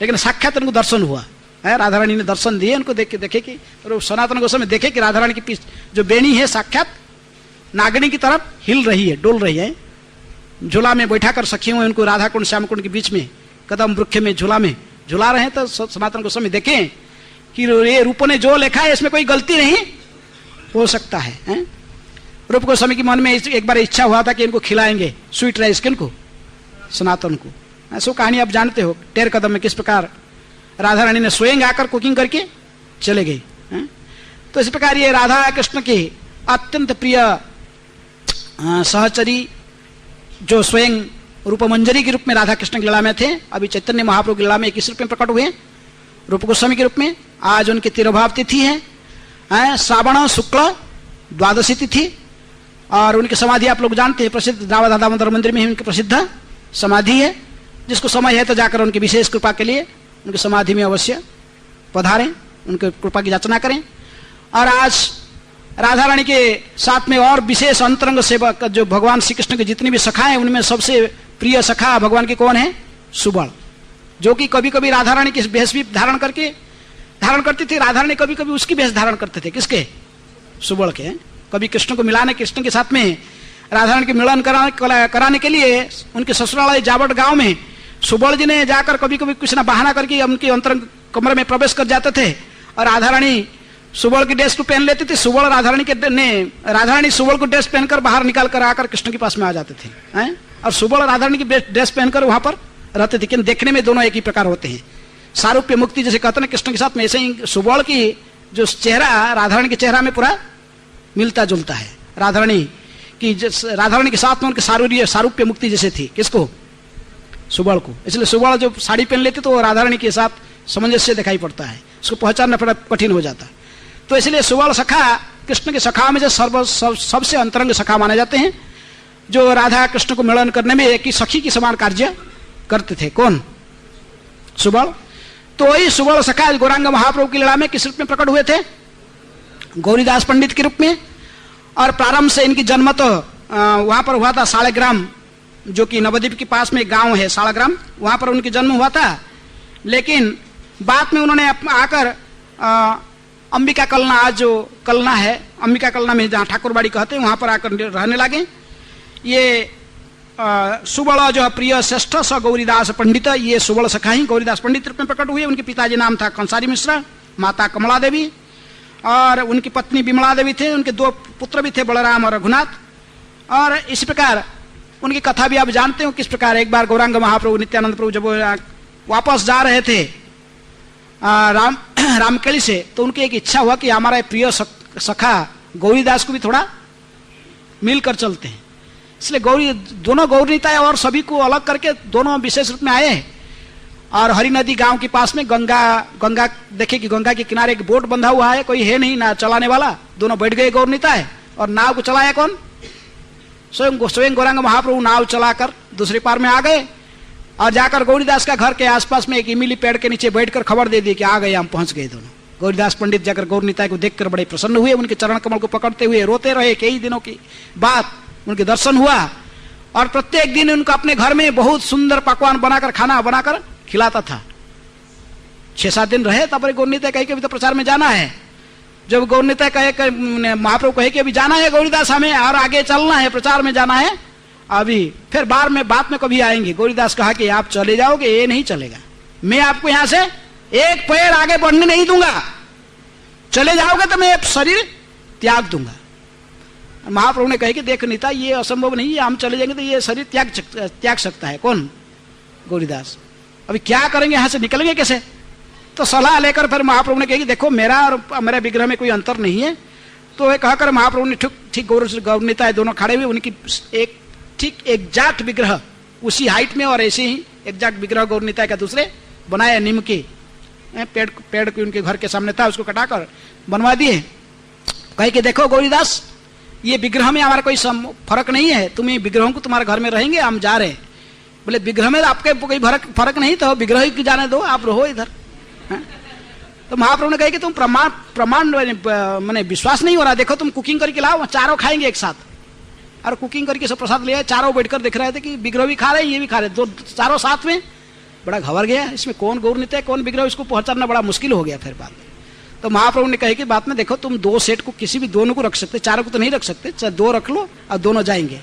लेकिन साक्षात उनको दर्शन हुआ है, राधा रानी ने दर्शन दिए उनको। देखे कि सनातन गोस्वामी देखे कि राधा रानी की जो बेणी है साक्षात नागिनी की तरफ हिल रही है, डोल रही है। झूला में बैठा कर सखी हुए उनको राधा कुंड श्याम कुंड के बीच में कदम वृक्ष में झूला रहे हैं। तो सनातन गोस्वामी देखें कि ये रूप ने जो लिखा है इसमें कोई गलती नहीं हो सकता है। रूप गोस्वामी के मन में एक बार इच्छा हुआ था कि इनको खिलाएंगे स्वीट राइस, किनको? सनातन को। ऐसा कहानी आप जानते हो टेर कदम में किस प्रकार राधा रानी ने स्वयं आकर कुकिंग करके चले गई। तो इस प्रकार ये राधा कृष्ण के अत्यंत प्रिय सहचरी जो स्वयं रूप मंजरी के रूप में राधा कृष्ण की लीला में थे, अभी चैतन्य महाप्रभु की लीला में किस रूप में प्रकट हुए? रूप गोस्वामी के रूप में। आज उनकी तिरुभाव तिथि है, श्रावण शुक्ल द्वादशी तिथि, और उनकी समाधि आप लोग जानते हैं, प्रसिद्ध राधा दामोदर मंदिर में उनकी प्रसिद्ध समाधि है। जिसको समय है तो जाकर उनकी विशेष कृपा के लिए उनकी समाधि में अवश्य पधारें, उनके कृपा की याचना करें। और आज राधा रानी के साथ में और विशेष अंतरंग सेवक जो भगवान श्री कृष्ण के जितने भी सखा हैं उनमें सबसे प्रिय सखा भगवान के कौन है? सुबल, जो कि कभी कभी राधा रानी की वेश भी धारण करती थी। राधा रानी कभी कभी उसकी वेश धारण करते थे। किसके? सुबल के। कभी कृष्ण को मिलाने, कृष्ण के साथ में राधा रानी के मिलन कराने के लिए उनके ससुरालय जावट गांव में सुबल जी ने जाकर कभी कभी कुछ ना बहाना करके उनके अंतरंग कमरे में प्रवेश कर जाते थे और राधा रानी सुबल की ड्रेस को पहन लेती थी। सुबल राधा रानी सुबल को ड्रेस पहनकर बाहर निकाल कर आकर कृष्ण के पास में आ जाते थे और सुबल राधा रानी की ड्रेस पहनकर वहां पर रहते थे। लेकिन देखने में दोनों एक ही प्रकार होते हैं। सारूप्य मुक्ति जैसे कहते हैं कृष्ण के साथ में, ऐसे ही सुबल की जो चेहरा राधा रानी के चेहरा में पूरा मिलता जुलता है। राधा रानी के साथ में उनकी सारूप्य मुक्ति जैसे थी। किसको? सुबल को। इसलिए सुबल जो साड़ी पहन लेती तो वो राधा रानी के साथ सामंजस्य दिखाई पड़ता है, उसको पहचानना थोड़ा कठिन हो जाता है। तो इसलिए सुबल सखा कृष्ण के सखा में जो सबसे अंतरंग सखा माने जाते हैं, जो राधा कृष्ण को मिलन करने में एक ही सखी की समान कार्य करते थे। कौन? सुबल। तो वही सुबल सखा गौरांग महाप्रभु की लीला में किस रूप में प्रकट हुए थे? गौरीदास पंडित के रूप में। और प्रारंभ से इनकी जन्म तो वहां पर हुआ था सालग्राम, जो कि नवद्वीप के पास में गांव है सालग्राम, वहां पर उनकी जन्म हुआ था। लेकिन बाद में उन्होंने आकर अंबिका कलना, आज जो कलना है, अंबिका कलना में जहाँ ठाकुरबाड़ी कहते हैं वहां पर आकर रहने लगे। ये सुबल जो प्रिय श्रेष्ठ स गौरीदास पंडित, ये सुबल सखा ही गौरीदास पंडित रूप में प्रकट हुए। उनके पिताजी नाम था कंसारी मिश्रा, माता कमला देवी और उनकी पत्नी विमला देवी थे। उनके 2 पुत्र भी थे, बलराम और रघुनाथ। और इस प्रकार उनकी कथा भी आप जानते हो किस प्रकार एक बार गौरांग महाप्रभु नित्यानंद प्रभु जब वापस जा रहे थे रामकेली से, तो उनकी एक इच्छा हुआ कि हमारा प्रिय सखा गौरीदास को भी थोड़ा मिलकर चलते हैं। इसलिए दोनों गौरनीताएं और सभी को अलग करके दोनों विशेष रूप में आए और हरि नदी गांव के पास में गंगा देखे कि गंगा के किनारे एक बोट बंधा हुआ है, कोई है नहीं ना चलाने वाला। दोनों बैठ गए गौरनीताएं और नाव को चलाया कौन? स्वयं गौरांग महाप्रभु नाव चलाकर दूसरे पार में आ गए और जाकर गौरीदास का घर के आसपास में एक इमली पेड़ के नीचे बैठकर खबर दे दी कि आ गए, हम पहुंच गए दोनों। गौरीदास पंडित जाकर गौरनीताएं को देखकर बड़े प्रसन्न हुए, उनके चरण कमल को पकड़ते हुए रोते रहे। कई दिनों की बात उनके दर्शन हुआ और प्रत्येक दिन उनका अपने घर में बहुत सुंदर पकवान बनाकर खाना बनाकर खिलाता था। 6-7 दिन रहे, तब गौरनीताएं कहे कि अभी तो प्रचार में जाना है। जब गौरनीताएं कहे, महाप्रभु कहे कि अभी जाना है गौरीदास, हमें और आगे चलना है, प्रचार में जाना है अभी, फिर बात में कभी आएंगे। गौरीदास कहा कि आप चले जाओगे, ये नहीं चलेगा, मैं आपको यहां से एक पैर आगे बढ़ने नहीं दूंगा। चले जाओगे तो मैं शरीर त्याग दूंगा। महाप्रभु ने कहे कि देख नीता, ये असंभव नहीं है, हम चले जाएंगे तो ये शरीर त्याग सकता है कौन? गौरीदास। अभी क्या करेंगे, यहां से निकलेंगे कैसे? तो सलाह लेकर फिर महाप्रभु ने कहा कि देखो मेरा और मेरे विग्रह में कोई अंतर नहीं है। तो ये कहकर महाप्रभु ने ठीक गौरनीताएं दोनों खड़े हुए, उनकी एक ठीक एग्जैक्ट विग्रह उसी हाइट में और ऐसे ही एग्जैक्ट विग्रह गौरनीताएं का दूसरे बनाया, नीम के पेड़ के उनके घर के सामने था, उसको कटाकर बनवा दिए। कहे कि देखो गौरीदास, ये विग्रह में हमारा कोई फर्क नहीं है, तुम ये विग्रहों को तुम्हारे घर में रहेंगे, हम जा रहे। बोले विग्रह में आपके कोई फर्क नहीं, तो विग्रह ही जाने दो, आप रहो इधर। तो महाप्रभु ने कहा कि तुम प्रमाण मैंने विश्वास नहीं हो रहा, देखो तुम कुकिंग करके लाओ, चारों खाएंगे एक साथ। और कुकिंग करके सब प्रसाद ले आए, चारों बैठकर देख रहे थे कि विग्रह भी खा रहे, ये भी खा रहे, दो चारों साथ में। बड़ा घबर गया, इसमें कौन गौरनीता है कौन विग्रह, इसको पहचानना बड़ा मुश्किल हो गया। फिर बात तो महाप्रभु ने कहे कि बात में देखो, तुम 2 सेट को किसी भी दोनों को रख सकते, चारों को तो नहीं रख सकते, चाहे 2 रख लो और दोनों जाएंगे।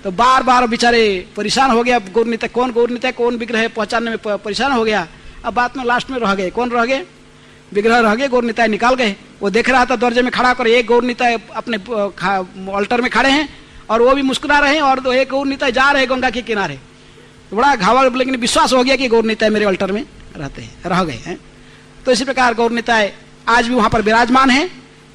तो बार बार बेचारे परेशान हो गया, गौरनीता कौन विग्रह है पहचानने में परेशान हो गया। अब बात में लास्ट में रह गए, कौन रह गए? विग्रह रह गए, गौरनीताएं निकाल गए। वो देख रहा था दरजे में खड़ा कर, एक गौरनीताएं अपने अल्टर में खड़े हैं और वो भी मुस्कुरा रहे हैं, और एक गौरनीताएं जा रहे गंगा के किनारे। बड़ा घावा, लेकिन विश्वास हो गया कि गौरनीताएं मेरे अल्टर में रह गए हैं। तो इसी प्रकार गौरनीताएं आज भी वहां पर विराजमान है।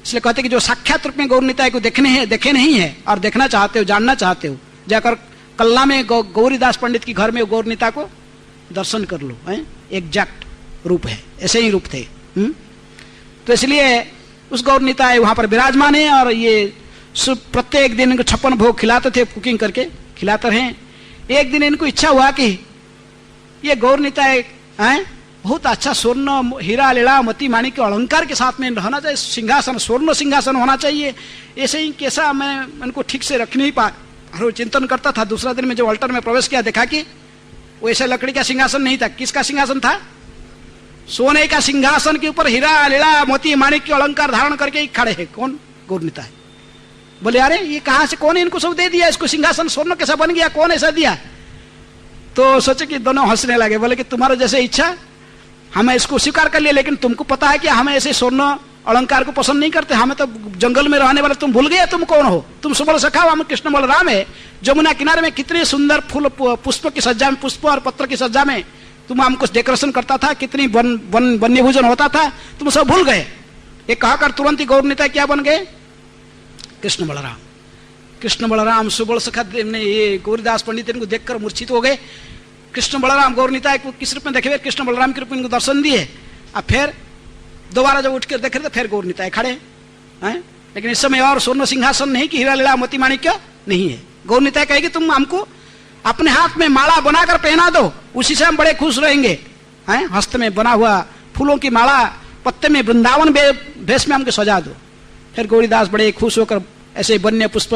इसलिए कहते कि जो साक्षात रूप में गौरनीताएं को देखे नहीं है और देखना चाहते हो, जानना चाहते हो, जाकर कल्ला में गौरीदास पंडित के घर में गौरनीता को दर्शन कर लो। एग्जैक्ट रूप है, ऐसे ही रूप थे। तो इसलिए उस गौरनीताएं वहां पर विराजमान है और ये प्रत्येक दिन इनको 56 भोग खिलाते थे, कुकिंग करके खिलाते रहे। एक दिन इनको इच्छा हुआ कि ये गौरनीताएं बहुत अच्छा स्वर्ण हीरा लीला मोती माणिक के अलंकार के साथ में रहना चाहिए, सिंहासन स्वर्ण सिंहासन होना चाहिए। ऐसे ही कैसा मैं इनको ठीक से रख नहीं पा, चिंतन करता था। दूसरा दिन में जब अल्टर में प्रवेश किया, देखा कि वैसे लकड़ी का सिंहासन नहीं था। किसका सिंहासन था? सोने का सिंहासन के ऊपर हीरा लीला मोती माणिक के अलंकार धारण करके ही खड़े हैं। कौन? गौरनीता है। बोले अरे ये कहां से, कौन इनको सब दे दिया, इसको सिंहासन स्वर्ण कैसा बन गया, कौन ऐसा दिया? तो सोचे कि दोनों हंसने लगे। बोले कि तुम्हारा जैसे इच्छा, हमें इसको स्वीकार कर लिया, लेकिन तुमको पता है कि हमें ऐसे स्वर्ण अलंकार को पसंद नहीं करते, हमें तो जंगल में रहने वाले, तुम भूल गए तुम कौन हो? तुम सुबल सखा हो, हम कृष्ण बलराम है। जमुना किनारे में कितने सुंदर फूल पुष्प की सज्जा में, पुष्प और पत्र की सज्जा में तुम हमको डेकोरेशन करता था, कितनी वन्य भोजन होता था, तुम सब भूल गए। ये कहकर तुरंत ही गौरनीता क्या बन गए? कृष्ण बलराम। कृष्ण बलराम सुबल सखा ने ये गौरीदास पंडित इनको देखकर मूर्छित हो गए। कृष्ण बलराम गौरनीता को किस रूप में देखे? कृष्ण बलराम के रूप में इनको दर्शन दिए। अब फिर दोबारा जब उठ कर देख रहे थे, फिर गौरनीता खड़े हैं। लेकिन इस समय और स्वर्ण सिंहासन नहीं कि हीरा लीला मोती माणिक्य नहीं है। गौरनीता कहेगी तुम हमको अपने हाथ में माला बनाकर पहना दो, उसी से हम बड़े खुश रहेंगे। हस्त में बना हुआ फूलों की माला, पत्ते में वृंदावन भेष में हमको सजा दो। फिर गौरीदास बड़े खुश होकर ऐसे वन्य पुष्प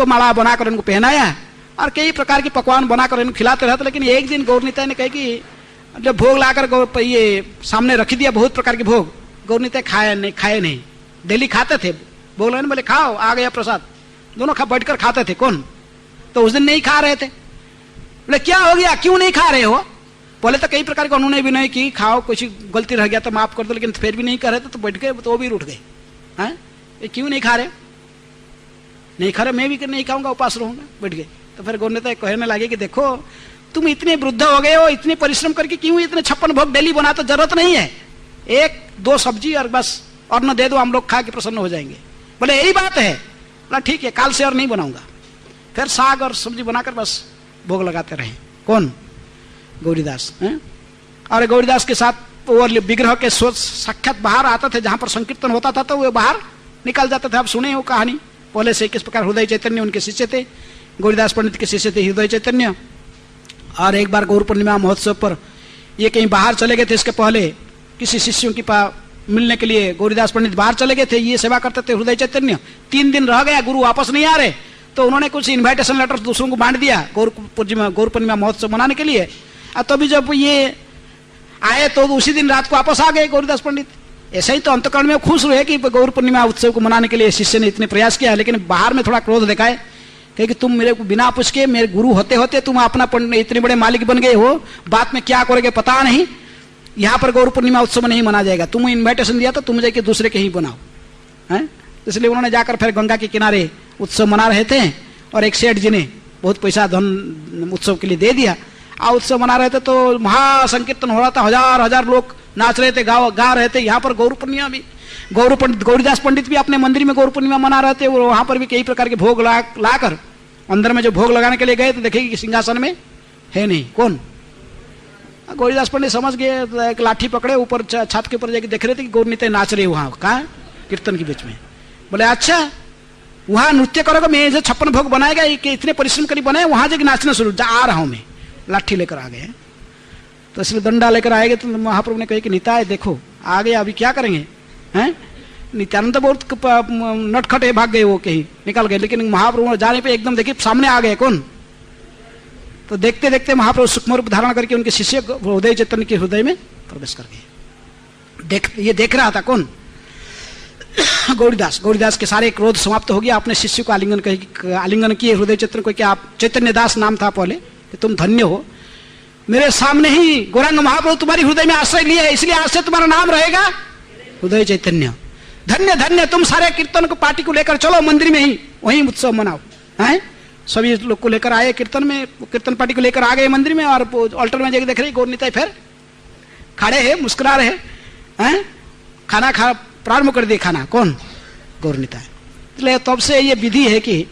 माला बनाकर उनको पहनाया और कई प्रकार के पकवान बनाकर इनको खिलाते रहते। लेकिन एक दिन गौरनीता ने कहा कि जब भोग लाकर ये सामने रख दिया, बहुत प्रकार के भोग, गौरनीता खाए नहीं। डेली खाते थे भोग, बोले खाओ, आ गया प्रसाद, दोनों बैठकर खाते थे। कौन? तो उस दिन नहीं खा रहे थे। बोले क्या हो गया, क्यों नहीं खा रहे हो? बोले तो कई प्रकार के उन्होंने भी नहीं की, खाओ, कुछ गलती रह गया तो माफ कर दो, लेकिन फिर भी नहीं कर रहे थे। तो बैठ गए, तो वो भी उठ गए। ये क्यों नहीं खा रहे? नहीं खा रहे, मैं भी नहीं खाऊंगा, उपास रहूंगा। बैठ गए। तो फिर गौरनीता कहने लगे कि देखो तुम इतने वृद्ध हो गए हो, इतने परिश्रम करके क्यों इतने 56 भोग डेली बना, तो जरूरत नहीं है, 1-2 सब्जी और बस अन्न दे दो, हम लोग खा के प्रसन्न हो जाएंगे। बोले यही बात है। बोला ठीक है, काल से और नहीं बनाऊंगा। फिर साग और सब्जी बनाकर बस भोग लगाते रहे। कौन? गौरीदास। और गौरीदास के साथ वो विग्रह के सोच साक्षात बाहर आता थे, जहां पर संकीर्तन होता था तो वो बाहर निकल जाते थे। आप सुने हो कहानी पहले से, किस प्रकार हृदय चैतन्य उनके शिष्य थे, गौरीदास पंडित के शिष्य थे हृदय चैतन्य। और एक बार गौर पूर्णिमा महोत्सव पर ये कहीं बाहर चले गए थे, इसके पहले किसी शिष्यों की मिलने के लिए गौरीदास पंडित बाहर चले गए थे, ये सेवा करते थे हृदय चैतन्य। 3 दिन रह गया, गुरु वापस नहीं आ रहे, तो उन्होंने कुछ इन्विटेशन लेटर दूसरों को बांट दिया गौर पूर्णिमा महोत्सव मनाने के लिए। और तभी जब ये आए तो उसी दिन रात को वापस आ गए गौरीदास पंडित। ऐसा ही तो अंतकरण में खुश रहे कि गौर पूर्णिमा उत्सव को मनाने के लिए शिष्य ने इतने प्रयास किया, लेकिन बाहर में थोड़ा क्रोध दिखाए कि तुम मेरे को बिना पूछ के, मेरे गुरु होते होते तुम अपना इतने बड़े मालिक बन गए हो, बाद में क्या करोगे पता नहीं, यहाँ पर गौर पूर्णिमा उत्सव नहीं मना जाएगा, तुम इन्विटेशन दिया तो तुम जाके दूसरे के ही बनाओ है। इसलिए उन्होंने जाकर फिर गंगा के किनारे उत्सव मना रहे थे, और एक सेठ जी ने बहुत पैसा धन उत्सव के लिए दे दिया। उत्सव मना रहे थे तो महासंकीर्तन हो रहा था, हजार लोग नाच रहे थे, गा रहे थे। यहाँ पर गौर पूर्णिमा भी गौरीदास पंडित भी अपने मंदिर में गौर पूर्णिमा मना रहे थे, और वहां पर भी कई प्रकार के भोग लाकर अंदर में जो भोग लगाने के लिए गए तो देखेगी कि सिंहासन में है नहीं। कौन? गौरीदास पंडित समझ गए, एक लाठी पकड़े ऊपर छत के ऊपर जाके देख रहे थे कि गौरनीते नाच रही वहां, कहा कीर्तन के बीच में। बोले अच्छा वहां नृत्य करोगे, मैं जो 56 भोग बनाएगा, इतने परिश्रम करी बनाए, वहां जाके नाचना शुरू, आ रहा हूं मैं। लाठी लेकर आ गए, तो इसलिए डंडा लेकर आएंगे। तो महाप्रभु ने कहा कि निताय देखो आ गए, अभी क्या करेंगे हैं। नित्यानंद बहुत नटखट है, भाग गए, वो कहीं निकल गए, लेकिन महाप्रभु जाने पे एकदम देखिए सामने आ गए। कौन? तो देखते देखते महाप्रभु सूक्ष्म रूप धारण करके उनके शिष्य हृदय चैतन्य के हृदय में प्रवेश कर गए। ये देख रहा था कौन? गौरीदास के सारे क्रोध समाप्त हो गया, अपने शिष्य को आलिंगन किए हृदय चैतन्य को। क्या आप चैतन्य दास नाम था पहले, कि तुम धन्य हो, मेरे सामने ही गौरांग महाप्रभु तुम्हारी हृदय में आश्रय लिए है, इसलिए आज से तुम्हारा नाम रहेगा हृदय चैतन्य। धन्य धन्य, तुम सारे कीर्तन को पार्टी को लेकर चलो मंदिर में ही, वहीं उत्सव मनाओ है। सभी लोग को लेकर आए कीर्तन में, कीर्तन पार्टी को लेकर आ गए मंदिर में, और ऑल्टर में जाकर देख रहे गौरनीताई फिर खड़े हैं, मुस्कुरा रहे हैं, खाना खा प्रारंभ कर दिए खाना। कौन? गौरनीताई। इसलिए तब से ये विधि है कि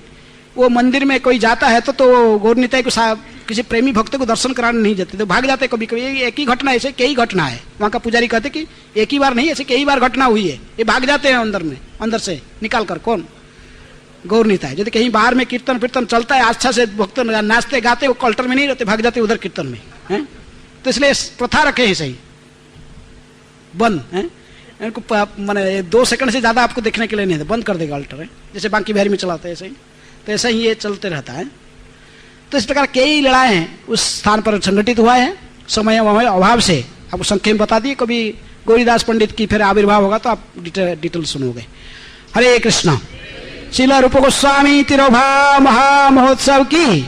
वो मंदिर में कोई जाता है तो गौरनीताई को किसी प्रेमी भक्त को दर्शन कराने नहीं जाते, तो भाग जाते कभी कभी। एक ही घटना, ऐसे कई घटना है, वहां का पुजारी कहते कि एक ही बार नहीं, ऐसे कई बार घटना हुई है, ये भाग जाते हैं अंदर से निकाल कर। कौन? गौरनीताई। यदि कहीं बाहर में कीर्तन चलता है, अच्छा से भक्त नाचते गाते, वो कल्टर में नहीं रहते, भाग जाते उधर कीर्तन में है। तो इसलिए प्रथा रखे हैं सही बंद है, इनको मैंने 2 सेकंड से ज्यादा आपको देखने के लिए नहीं, बंद कर देगा अल्टर है, जैसे बाकी बिहारी में चलाते हैं ऐसे ही। तो ऐसा ही ये चलते रहता है। तो इस प्रकार कई लड़ाई उस स्थान पर संगठित हुआ है, समय अभाव से आपको संक्षेप बता दिए। कभी गौरीदास पंडित की फिर आविर्भाव होगा तो आप डिटेल सुनोगे। हरे कृष्णा। श्रील रूप गोस्वामी तिरोभाव महामहोत्सव की।